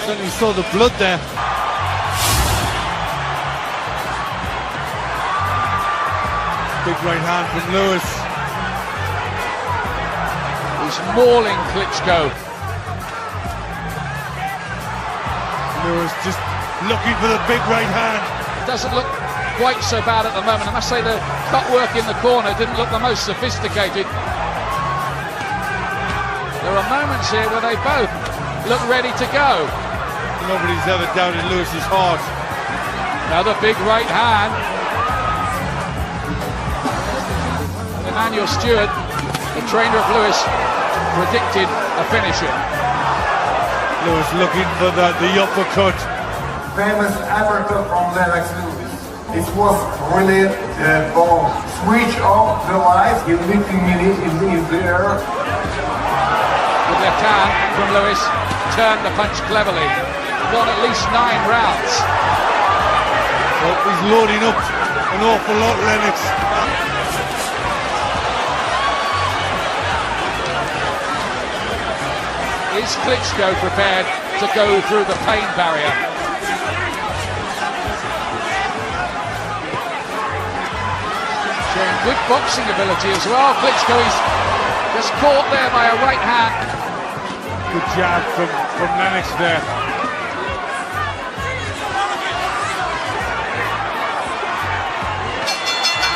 Certainly saw the blood there. Big right hand from Lewis. He's mauling Klitschko. Lewis just looking for the big right hand. It doesn't look quite so bad at the moment. I must say the cut work in the corner didn't look the most sophisticated. There are moments here where they both look ready to go. Nobody's ever doubted Lewis's heart. Another big right hand. Emmanuel Stewart, the trainer of Lewis, predicted a finisher. Lewis looking for the uppercut. Famous uppercut from Lennox Lewis. It was really bomb. Switch off the lights, he lifting me in the air. With left hand from Lewis, turned the punch cleverly. Won at least 9 rounds. Well, he's loading up an awful lot, Lennox. Is Klitschko prepared to go through the pain barrier? Showing good boxing ability as well. Klitschko is just caught there by a right hand. Good jab from Lennox there.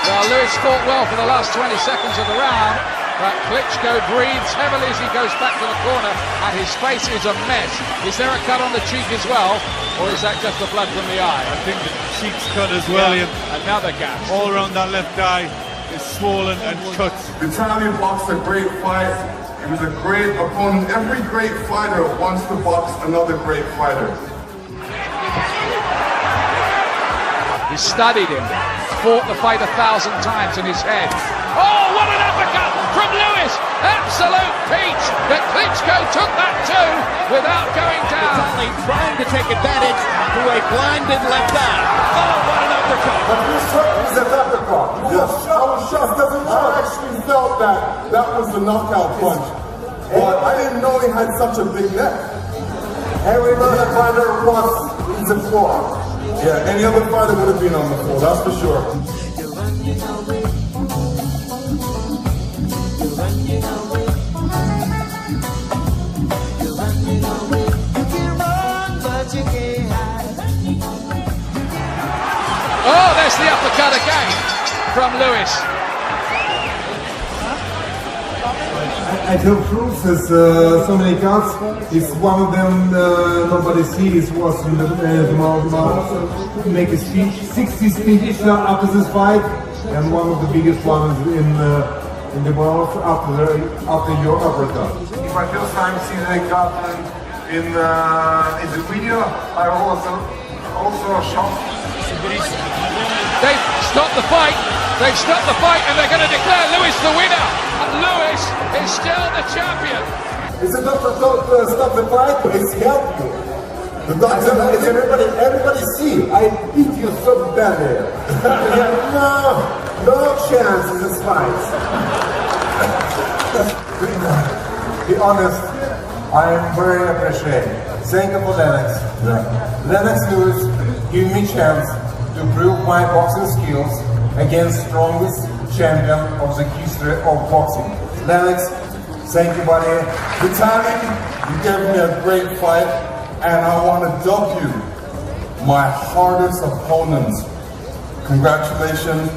Well, Lewis fought well for the last 20 seconds of the round. But Klitschko breathes heavily as he goes back to the corner, and his face is a mess. Is there a cut on the cheek as well, or is that just the blood from the eye? I think the cheek's cut as well. Yeah, another gash. All around that left eye is swollen and cut. Vitaly boxed a great fight. He was a great opponent. Every great fighter wants to box another great fighter. He studied him, fought the fight 1,000 times in his head. Oh, what an uppercut from Lewis! Absolute peach! But Klitschko took that too without going down. Vitaly trying to take advantage to a blinded left eye. Oh, what an uppercut! But this was an uppercut. I was shocked. I actually felt that was the knockout punch. But I didn't know he had such a big neck. Every other fighter was in the floor. Yeah, any other fighter would have been on the floor, that's for sure. Oh, there's the uppercut again from Lewis. I tell truth, there's so many cuts. It's one of them nobody sees was in the mouth. Make a speech, 60 speeches after this fight, and one of the biggest ones in the world after your uppercut. If I first time see the cut in the video, I also shocked. They've stopped the fight. They've stopped the fight, and they're going to declare Lewis the winner. And Lewis is still the champion. It's a doctor don't stop the fight, but it's help you. The doctor, everybody see, I beat you so badly. no chance in this fight. Be honest, I am very appreciated. Thank you for Lennox. Lennox Lewis give me chance to prove my boxing skills against strongest champion of the history of boxing. Lennox, thank you, buddy. Vitaly, you gave me a great fight, and I want to dub you my hardest opponent. Congratulations,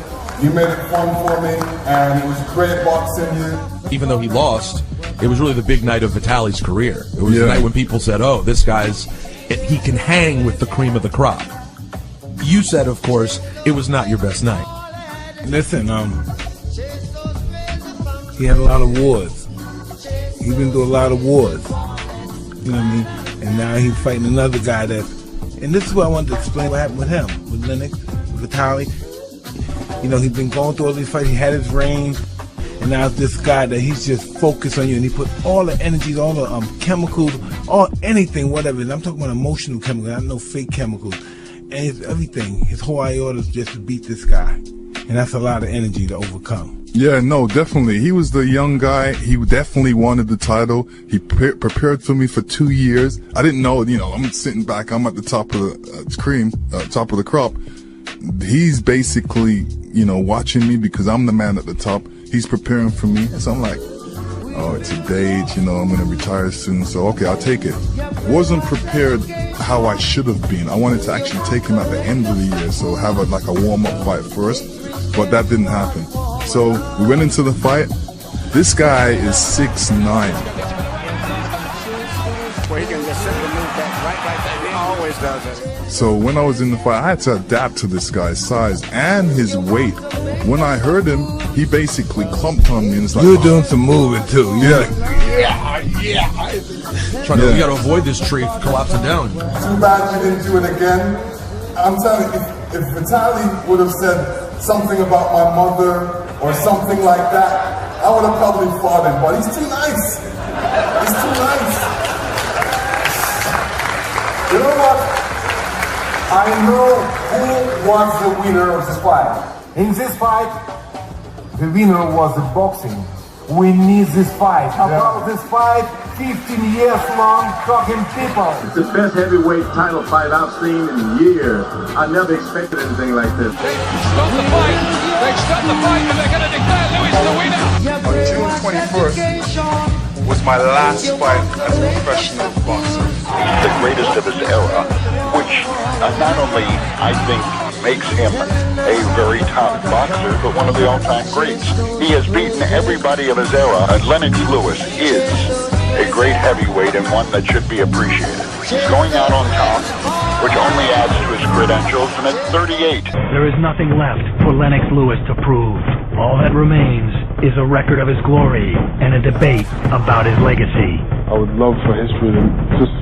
You made it fun for me, and it was great boxing you. Even though he lost, it was really the big night of Vitaly's career. It was the night when people said, oh, this guy's, he can hang with the cream of the crop. You said, of course, it was not your best night. Listen, he had a lot of wars. He's been through a lot of wars. You know what I mean? And now he's fighting another guy that, and this is what I wanted to explain what happened with him, with Lennox, with Vitaly. You know, he's been going through all these fights, he had his range, and now it's this guy that he's just focused on you, and he put all the energies, all the chemicals, anything, whatever. And I'm talking about emotional chemicals, not no fake chemicals. And it's everything. His whole iota is just to beat this guy. And that's a lot of energy to overcome. Yeah, no, definitely. He was the young guy. He definitely wanted the title. He prepared for me for 2 years. I didn't know, you know, I'm sitting back. I'm at the top of the top of the crop. He's basically, you know, watching me because I'm the man at the top. He's preparing for me. So I'm like, oh, it's a date, you know, I'm going to retire soon. So, okay, I'll take it. Wasn't prepared how I should have been. I wanted to actually take him at the end of the year. So have like a warm-up fight first. But that didn't happen. So we went into the fight. This guy is 6'9". Where he can just simply move that right. He always does it. So when I was in the fight, I had to adapt to this guy's size and his weight. When I heard him, he basically clumped on me and it's like, you were doing some moving too. Yeah. You got to avoid this tree collapsing down. Too bad you didn't do it again. I'm telling you, if Vitaly would have said something about my mother or something like that, I would have probably fought him, but he's too nice. He's too nice. You know what? I know who was the winner of this fight. In this fight, the winner was the boxing. We need this fight. About this fight, 15 years long, talking people. It's the best heavyweight title fight I've seen in years. I never expected anything like this. Stop the fight! They've stopped the fight and they're going to declare Lewis the winner! On June 21st was my last fight as a professional boxer. The greatest of his era, which not only, I think, makes him a very top boxer, but one of the all-time greats. He has beaten everybody of his era, and Lennox Lewis is a great heavyweight and one that should be appreciated. He's going out on top, which only adds to his credentials, and at 38. There is nothing left for Lennox Lewis to prove. All that remains is a record of his glory and a debate about his legacy. I would love for history to just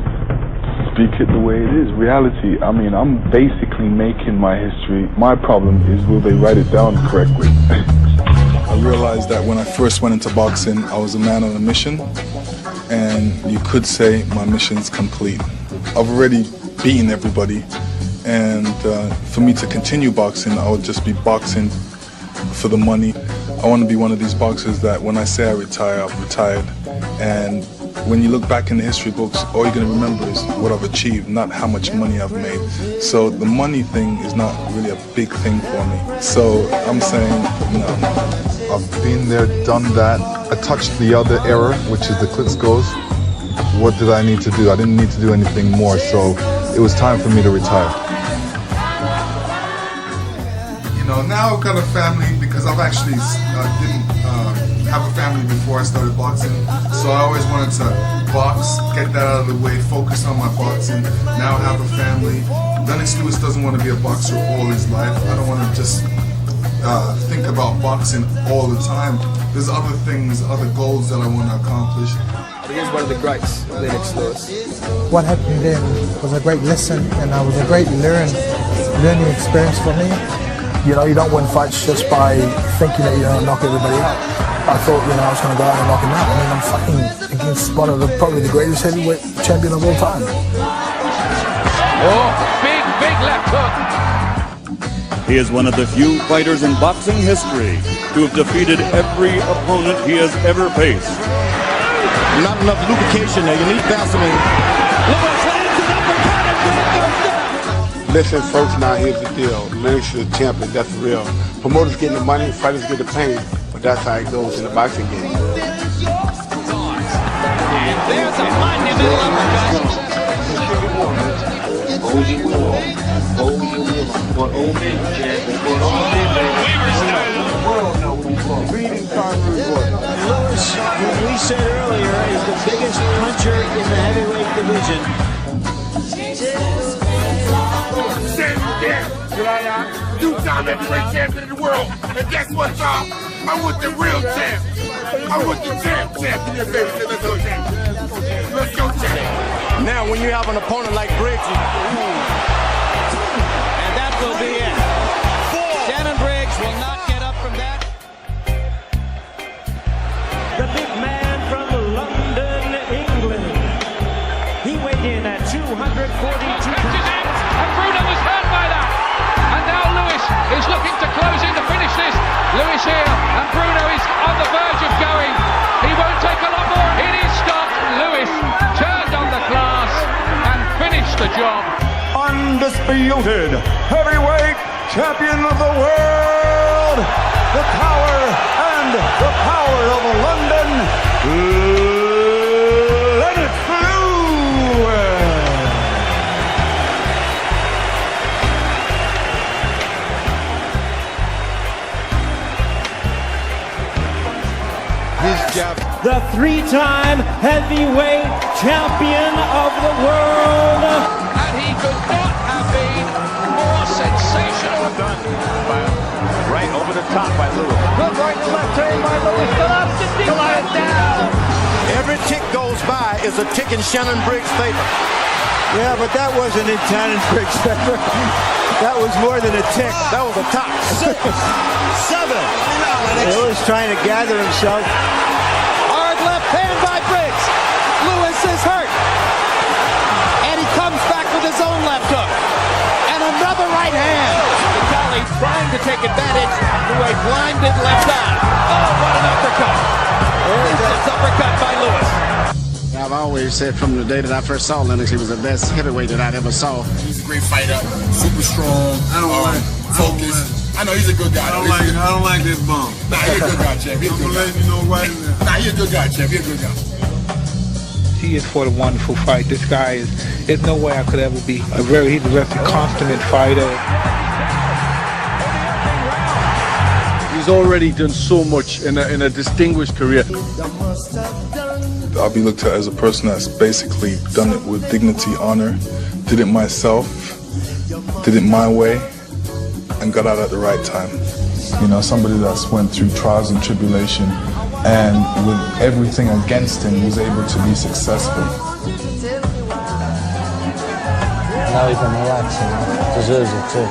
speak it the way it is. Reality, I mean, I'm basically making my history. My problem is, will they write it down correctly? I realized that when I first went into boxing, I was a man on a mission, and you could say my mission's complete. I've already beaten everybody, and for me to continue boxing, I would just be boxing for the money. I want to be one of these boxers that when I say I retire, I've retired, and when you look back in the history books, all you're going to remember is what I've achieved, not how much money I've made. So the money thing is not really a big thing for me. So I'm saying, no. I've been there, done that. I touched the other era, which is the Klitschko's. What did I need to do? I didn't need to do anything more, so it was time for me to retire. You know, now I've got a family because I've actually didn't have a family before I started boxing. So I always wanted to box, get that out of the way, focus on my boxing. Now I have a family. Lennox Lewis doesn't want to be a boxer all his life. I don't want to just think about boxing all the time. There's other things, other goals that I want to accomplish. He is one of the greats, Lennox Lewis. What happened then was a great lesson, and it was a great learning experience for me. You know, you don't win fights just by thinking that you're going to knock everybody out. I thought, you know, I was going to go out and knock him out. I mean, I'm fighting against one of probably the greatest heavyweight champion of all time. Oh, big left hook. He is one of the few fighters in boxing history to have defeated every opponent he has ever faced. Not enough lubrication there. You need Vaseline. Lewis lands an uppercut and goes down. Listen, folks, now here's the deal. Lennox is the champion, that's real. Promoters getting the money, fighters get the pain. But that's how it goes in the boxing game. And there's a monumental uppercut. Hold your will. For old men, Chad. For all men, baby. Beating Conor McGregor. Lewis, what we said earlier, is the biggest puncher in the heavyweight division. Two-time heavyweight champion in the world. And guess what, y'all? I'm with the real champ. I'm with the champ. Give me a baby. Let's go, champ. Let's go, champ. Now, when you have an opponent like Briggs, And that will be it. Shannon Briggs will not get up from that. The big man from London, England. He weighed in at 242 pounds. And Bruno was hurt by that. And now Lewis is looking to close in to finish this. Lewis here, and Bruno is on the verge of going. He won't take a lot more. It is stopped. Lewis turned on the class and finished the job. Undisputed heavyweight champion of the world. The power of London. Lennox Lewis. The three-time heavyweight champion of the world. And he could not have been more sensational. right over the top by Lewis. Good right to left turn by Lewis. Still up to deep down. Every tick goes by is a tick in Shannon Briggs' favor. Yeah, but that wasn't in Shannon Briggs' favor. That was more than a tick. That was a top. 6, 7. Lewis trying to gather himself. Hard left hand by Briggs. Lewis is hurt. And he comes back with his own left hook. And another right hand. Vitali trying to take advantage to a blinded left eye. Oh, what an uppercut. This uppercut by Lewis. I've always said from the day that I first saw Lennox, he was the best heavyweight that I'd ever saw. He's a great fighter, super strong, focused. I know he's a good guy. I don't like this bum. Nah, he's a good guy, champ. He's a good guy. You know right now. Nah, he's a good guy, champ. He's a good guy. He is for the wonderful fight. This guy is, there's no way I could ever be he's a very consummate fighter. He's already done so much in a distinguished career. I'll be looked at as a person that's basically done it with dignity, honor, did it myself, did it my way, and got out at the right time. You know, somebody that's went through trials and tribulation and with everything against him was able to be successful. Now he can relax, deserves it too.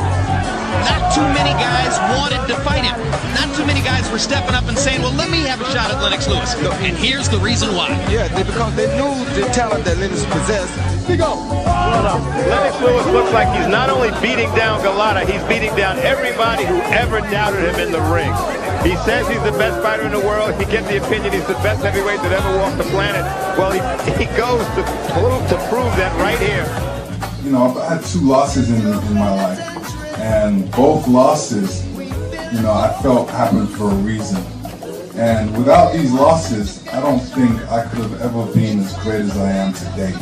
Not too many guys wanted to fight him. Not too many guys were stepping up and saying, well, let me have a shot at Lennox Lewis. And here's the reason why. Yeah, because they knew the talent that Lennox possessed. Here you go. Lennox Lewis looks like he's not only beating down Galata, he's beating down everybody who ever doubted him in the ring. He says he's the best fighter in the world. He gets the opinion he's the best heavyweight that ever walked the planet. Well, he goes to prove that right here. You know, I've had 2 losses in my life. And both losses, you know, I felt happened for a reason. And without these losses, I don't think I could have ever been as great as I am today.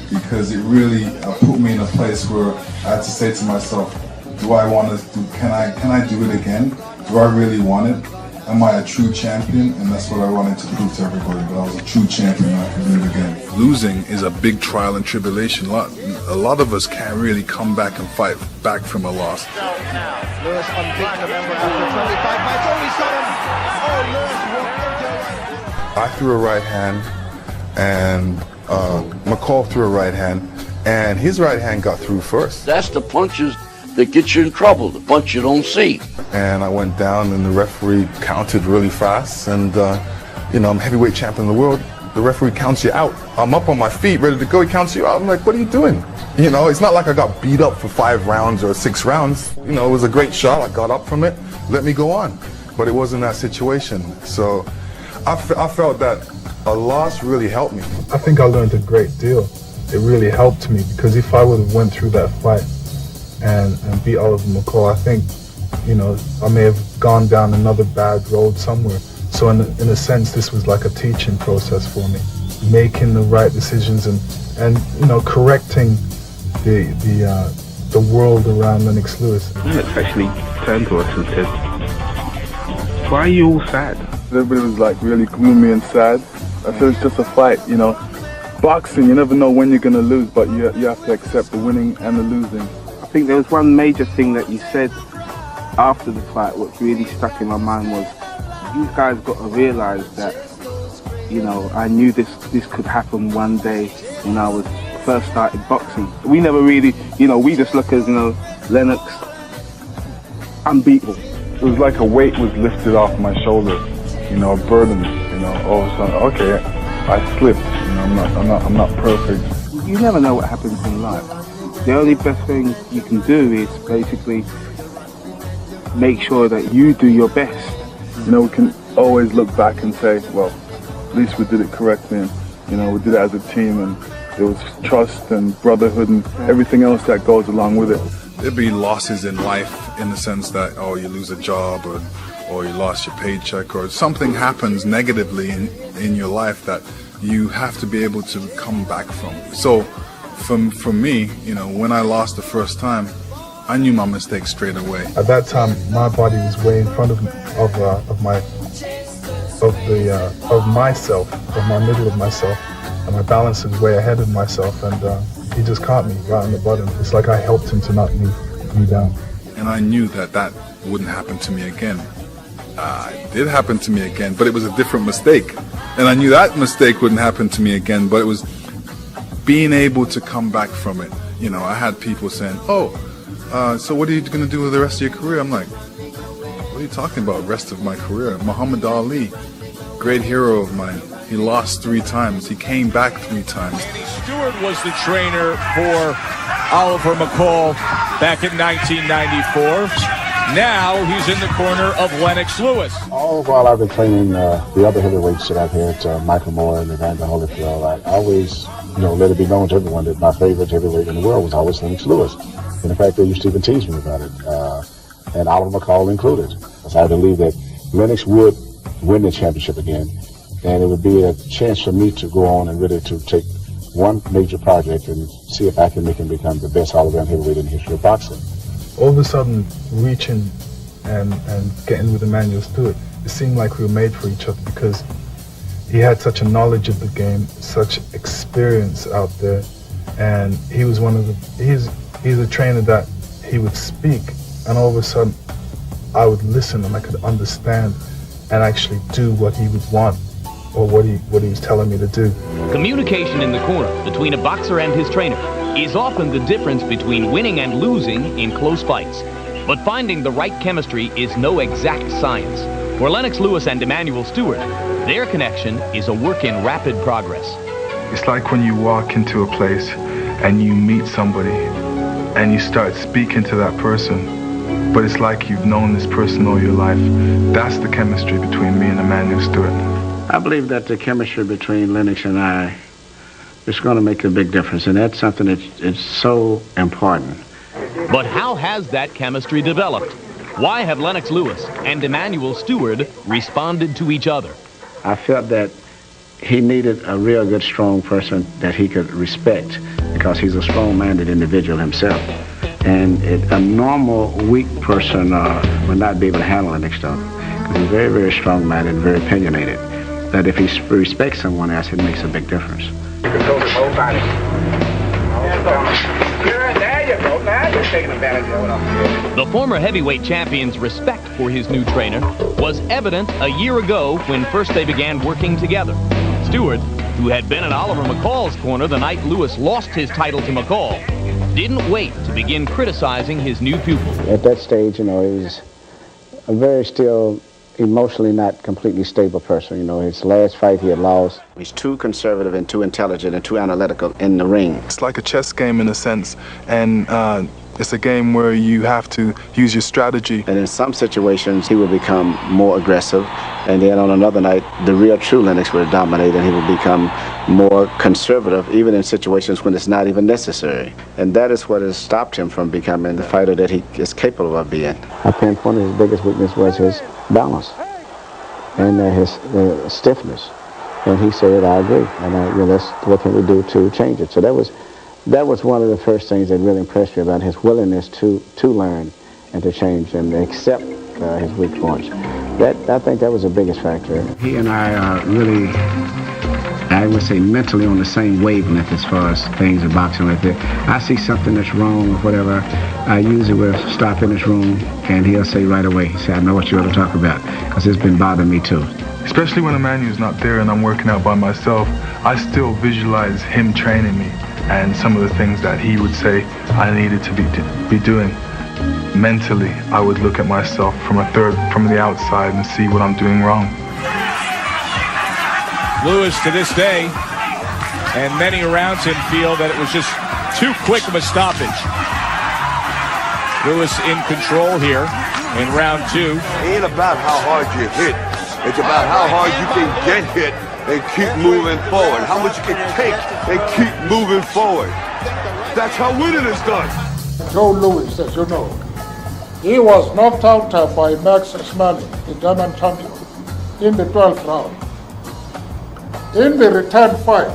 Because it really put me in a place where I had to say to myself, do I want to do, can I do it again? Do I really want it? Am I a true champion? And that's what I wanted to prove to everybody, but I was a true champion and I could do it again. Losing is a big trial and tribulation. A lot of us can't really come back and fight back from a loss. Lewis unbeaten member after 25 fights. Oh, he shot him. Oh, Lewis walked into I threw a right hand and McCall threw a right hand and his right hand got through first. That's the punches that get you in trouble, the punch you don't see. And I went down and the referee counted really fast and you know, I'm heavyweight champion of the world. The referee counts you out. I'm up on my feet, ready to go. He counts you out. I'm like, what are you doing? You know, it's not like I got beat up for 5 rounds or 6 rounds. You know, it was a great shot. I got up from it. Let me go on. But it wasn't that situation. So I felt that a loss really helped me. I think I learned a great deal. It really helped me because if I would have went through that fight and beat Oliver McCall, I think, you know, I may have gone down another bad road somewhere. So in a sense, this was like a teaching process for me, making the right decisions and you know, correcting the world around Lennox Lewis. Lennox actually turned to us and said, Why are you all sad? Everybody was like really gloomy and sad. I said it's just a fight, you know. Boxing, you never know when you're going to lose, but you have to accept the winning and the losing. I think there was one major thing that you said after the fight, what really stuck in my mind was, you guys got to realize that, you know, I knew this could happen one day when I was first started boxing. We never really, you know, we just look as, you know, Lennox, unbeatable. It was like a weight was lifted off my shoulders, you know, a burden, you know, all of a sudden, okay, I slipped, you know, I'm not perfect. You never know what happens in life. The only best thing you can do is basically make sure that you do your best. You know, we can always look back and say, well, at least we did it correctly, and, you know, we did it as a team, and there was trust and brotherhood and everything else that goes along with it. There'd be losses in life in the sense that, oh, you lose a job or you lost your paycheck or something happens negatively in your life that you have to be able to come back from. So for me, you know, when I lost the first time, I knew my mistake straight away. At that time, my body was way in front of myself, of my middle of myself, and my balance is way ahead of myself, and he just caught me right on the button. It's like I helped him to knock me down. And I knew that wouldn't happen to me again. It did happen to me again, but it was a different mistake. And I knew that mistake wouldn't happen to me again, but it was being able to come back from it. You know, I had people saying, oh, so what are you going to do with the rest of your career? I'm like, what are you talking about, rest of my career? Muhammad Ali, great hero of mine. He lost 3 times. He came back 3 times. Stewart was the trainer for Oliver McCall back in 1994. Now he's in the corner of Lennox Lewis. All while I've been training the other heavyweights that I've had, Michael Moore and Evander Holyfield, I always, you know, let it be known to everyone that my favorite heavyweight in the world was always Lennox Lewis. And in fact, they used to even tease me about it, and Oliver McCall included. So I believe that Lennox would win the championship again, and it would be a chance for me to go on and really to take one major project and see if I can make him become the best all-around heavyweight in the history of boxing. All of a sudden, reaching and getting with Emmanuel Stewart, it seemed like we were made for each other because he had such a knowledge of the game, such experience out there, and he was one of the, he's a trainer that he would speak, and all of a sudden I would listen and I could understand and actually do what he would want or what he was telling me to do. Communication in the corner between a boxer and his trainer is often the difference between winning and losing in close fights. But finding the right chemistry is no exact science. For Lennox Lewis and Emmanuel Stewart, their connection is a work in rapid progress. It's like when you walk into a place and you meet somebody and you start speaking to that person, but it's like you've known this person all your life. That's the chemistry between me and Emmanuel Stewart. I believe that the chemistry between Lennox and I is going to make a big difference, and that's something that is so important. But how has that chemistry developed? Why have Lennox Lewis and Emmanuel Stewart responded to each other? I felt that he needed a real good, strong person that he could respect because he's a strong-minded individual himself. And a normal, weak person would not be able to handle Lennox stuff because he's very, very strong-minded, very opinionated. That if he respects someone else, it makes a big difference. You can go to both bodies. There you go. Now you're taking advantage of it. The former heavyweight champion's respect for his new trainer was evident a year ago when first they began working together. Stewart, who had been in Oliver McCall's corner the night Lewis lost his title to McCall, didn't wait to begin criticizing his new pupil. At that stage, you know, he was a very still emotionally not completely stable person. You know, his last fight he had lost. He's too conservative and too intelligent and too analytical in the ring. It's like a chess game in a sense, and it's a game where you have to use your strategy. And in some situations, he would become more aggressive, and then on another night, the real true Lennox would dominate, and he would become more conservative, even in situations when it's not even necessary. And that is what has stopped him from becoming the fighter that he is capable of being. I pinpointed his biggest weakness was his balance and his stiffness. And he said, I agree, and you know, what can we do to change it? So that was one of the first things that really impressed me about his willingness to learn and to change and accept his weak points. I think that was the biggest factor. He and I are really, I would say, mentally on the same wavelength as far as things in boxing like that. I see something that's wrong or whatever, I usually will stop in his room and he'll say right away, he said, I know what you ought to talk about, because it's been bothering me too. Especially when Emmanuel's not there and I'm working out by myself, I still visualize him training me and some of the things that he would say I needed to be doing. Mentally, I would look at myself from the outside and see what I'm doing wrong. Lewis, to this day, and many around him feel that it was just too quick of a stoppage. Lewis in control here in round 2. It ain't about how hard you hit. It's about how hard you can get hit and keep moving forward. How much you can take and keep moving forward. That's how winning is done. Joe Lewis, as you know, he was knocked out by Max Schmeling, the German champion, in the 12th round. In the return fight,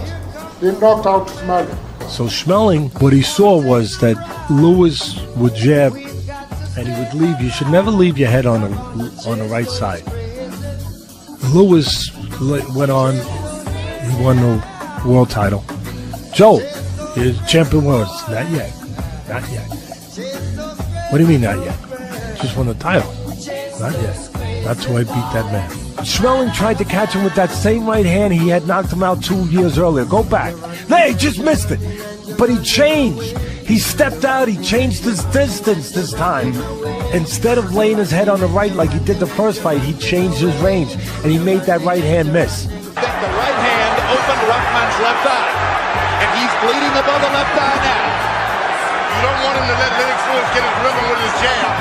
he knocked out Schmeling. So Schmeling, what he saw was that Lewis would jab and he would leave. You should never leave your head on the right side. Lewis went on, he won the world title. Joe is champion world. Not yet. Not yet. What do you mean not yet? Just won the title. Not yet. That's who I beat that man. Schmeling tried to catch him with that same right hand he had knocked him out 2 years earlier. Go back. Hey, just missed it. But he changed. He stepped out. He changed his distance this time. Instead of laying his head on the right like he did the first fight, he changed his range, and he made that right hand miss. The right hand opened Ruckman's left eye, and he's bleeding above the left eye now. You don't want him to let Lennox Lewis get his rhythm with his jab.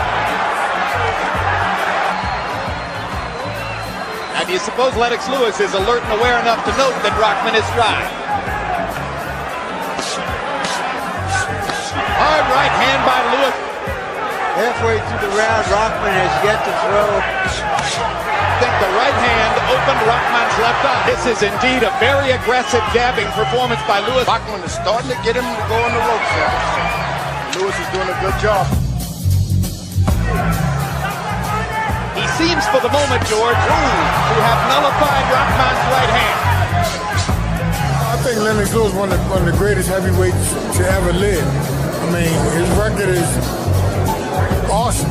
And do you suppose Lennox Lewis is alert and aware enough to note that Ruckman is dry? Hard right hand by Lewis. Halfway through the round, Ruckman has yet to throw. I think the right hand opened Ruckman's left eye. This is indeed a very aggressive jabbing performance by Lewis. Ruckman is starting to get him to go on the ropes now. Lewis is doing a good job. He seems for the moment, George, to have nullified Ruckman's right hand. I think Lennox Lewis is one of the greatest heavyweights to ever live. I mean, his record is awesome.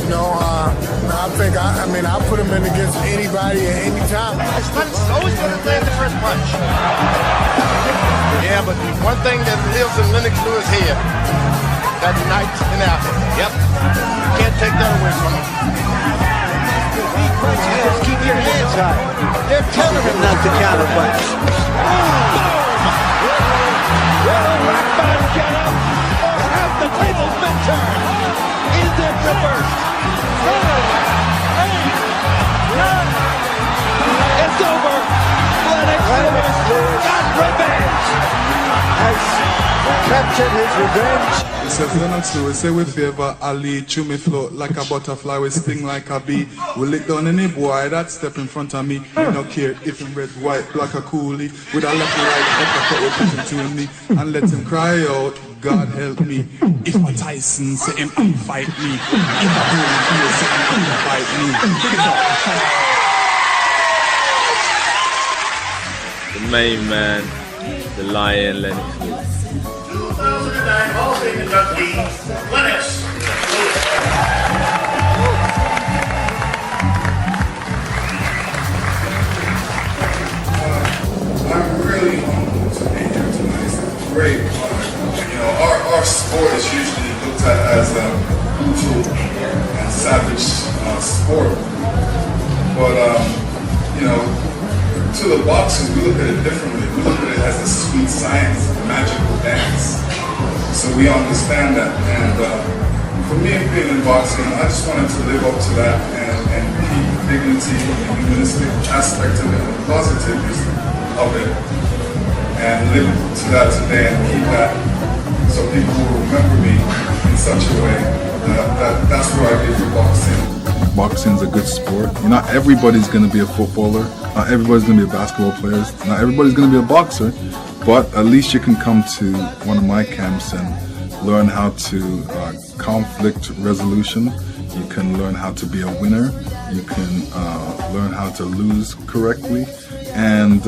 You know, I think I put him in against anybody at any time. His punch is always going to land the first punch. Yeah, but the one thing that lives in Lennox Lewis' head, that night and after. Yep. You can't take that away from him. Just keep your hands high. They're telling him not to counterpunch. Will Ruckman get up, or have the tables been turned? Is it reversed? 7, 8, 9. It's over. Lennox Lewis got revenge. Has captured his revenge. It says Lennox Lewis, say we favor Ali, chew me float like a butterfly, we sting like a bee. We lick down any boy that step in front of me. We don't care if him red, white, black or coolie. With a left or right, uppercut we put him to me. And let him cry out, God help me. If a Tyson say him fight me. If a Holyfield say him fight me. The main man, the Lion, Lennox Lewis. 2009 Hall of Fame inductee, Lennox Lewis. I'm really humbled to be here tonight. It's a great honor. You know, our sport is usually looked at as a brutal and savage sport. But, you know, to the boxers, we look at it differently. We look at it as a sweet science, a magical dance. So we understand that. And for me, being in boxing, I just wanted to live up to that and keep the dignity and the humanistic aspect of it, and the positiveness of it, and live to that today and keep that so people will remember me in such a way that's what I did for boxing. Boxing's a good sport. Not everybody's going to be a footballer. Not everybody's going to be a basketball player. Not everybody's going to be a boxer. But at least you can come to one of my camps and learn how to conflict resolution. You can learn how to be a winner. You can learn how to lose correctly, and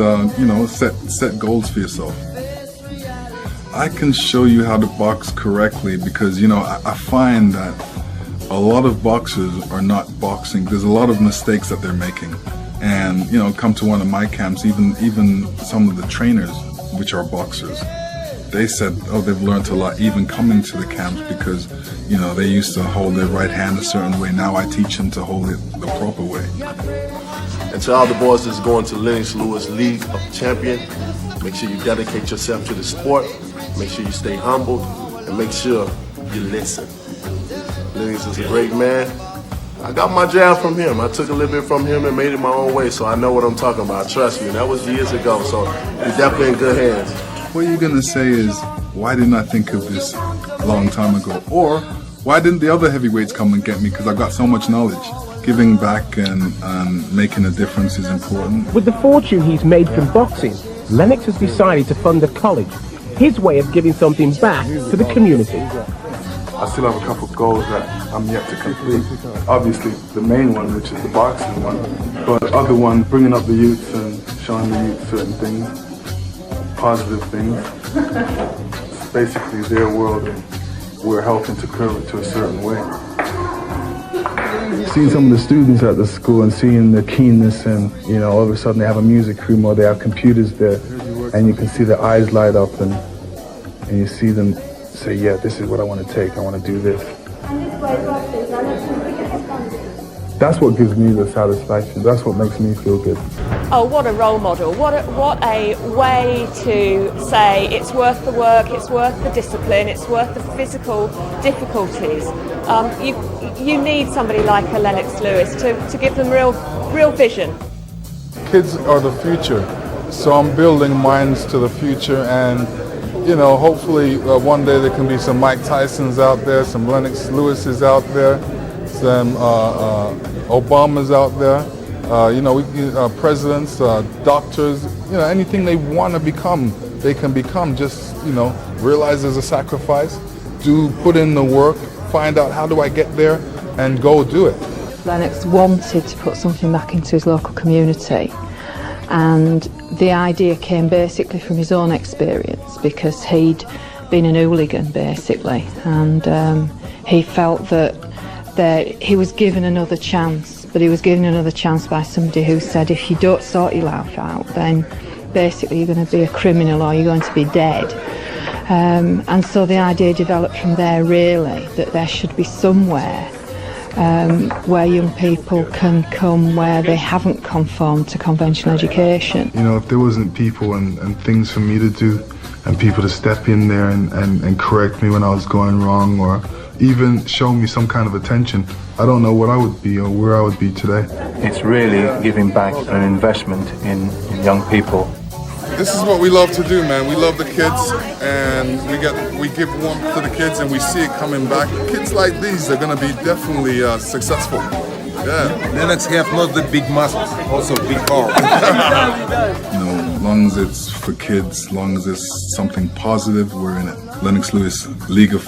set goals for yourself. I can show you how to box correctly because I find that a lot of boxers are not boxing. There's a lot of mistakes that they're making, and come to one of my camps. Even some of the trainers, which are boxers, they said, oh, they've learned a lot even coming to the camps because they used to hold their right hand a certain way. Now I teach them to hold it the proper way. And to all the boys that's going to Lennox Lewis League of Champions, make sure you dedicate yourself to the sport. Make sure you stay humble and make sure you listen. Lennox is a great man. I got my jab from him. I took a little bit from him and made it my own way, so I know what I'm talking about. Trust me, that was years ago, so you're definitely in good hands. What you're going to say is, why didn't I think of this a long time ago? Or, why didn't the other heavyweights come and get me? Because I've got so much knowledge. Giving back and making a difference is important. With the fortune he's made from boxing, Lennox has decided to fund a college. His way of giving something back to the community. I still have a couple of goals that I'm yet to complete. Obviously, the main one, which is the boxing one, but the other one, bringing up the youth and showing the youth certain things, positive things. It's basically their world, and we're helping to curve it to a certain way. Seeing some of the students at the school and seeing the keenness, and all of a sudden they have a music room or they have computers there, and you can see their eyes light up, and you see them say, yeah, this is what I want to take, I want to do this. That's what gives me the satisfaction, that's what makes me feel good. Oh, what a role model, what a way to say it's worth the work, it's worth the discipline, it's worth the physical difficulties. You need somebody like a Lennox Lewis to give them real vision. Kids are the future, so I'm building minds to the future, and hopefully one day there can be some Mike Tysons out there, some Lennox Lewises out there, some Obamas out there, presidents, doctors, anything they want to become, they can become. Just, realize there's a sacrifice, put in the work, find out how do I get there, and go do it. Lennox wanted to put something back into his local community, and the idea came basically from his own experience because he'd been an hooligan basically, and he felt that he was given another chance, but he was given another chance by somebody who said if you don't sort your life out, then basically you're going to be a criminal or you're going to be dead. And so the idea developed from there really, that there should be somewhere where young people can come where they haven't conformed to conventional education. If there wasn't people and things for me to do and people to step in there and correct me when I was going wrong, or even show me some kind of attention, I don't know what I would be or where I would be today. It's really giving back an investment in young people. This is what we love to do, man. We love the kids, and we give warmth to the kids, and we see it coming back. Kids like these are going to be definitely successful. Yeah. Lennox have not the big muscles, also big power. As long as it's for kids, as long as it's something positive, we're in it. Lennox Lewis League of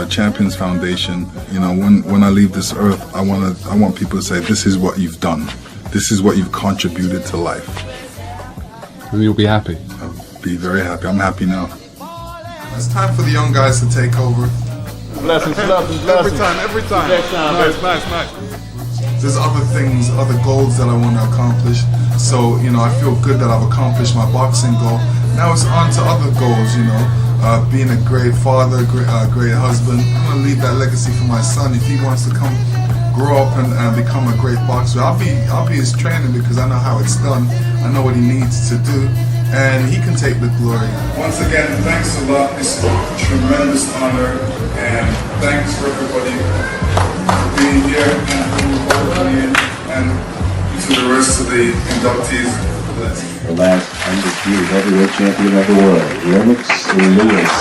Champions Foundation. When I leave this earth, I want people to say, this is what you've done. This is what you've contributed to life. And you'll be happy? I'll be very happy. I'm happy now. It's time for the young guys to take over. Blessings. Every time. Nice. There's other things, other goals that I want to accomplish. So, I feel good that I've accomplished my boxing goal. Now it's on to other goals, being a great father, great husband. I'm going to leave that legacy for my son. If he wants to come grow up and become a great boxer, I'll be his trainer because I know how it's done. I know what he needs to do, and he can take the glory. Once again, thanks a lot. It's a tremendous honor, and thanks for everybody for being here and to the rest of the inductees. The last undisputed heavyweight champion of the world, Lennox Lewis.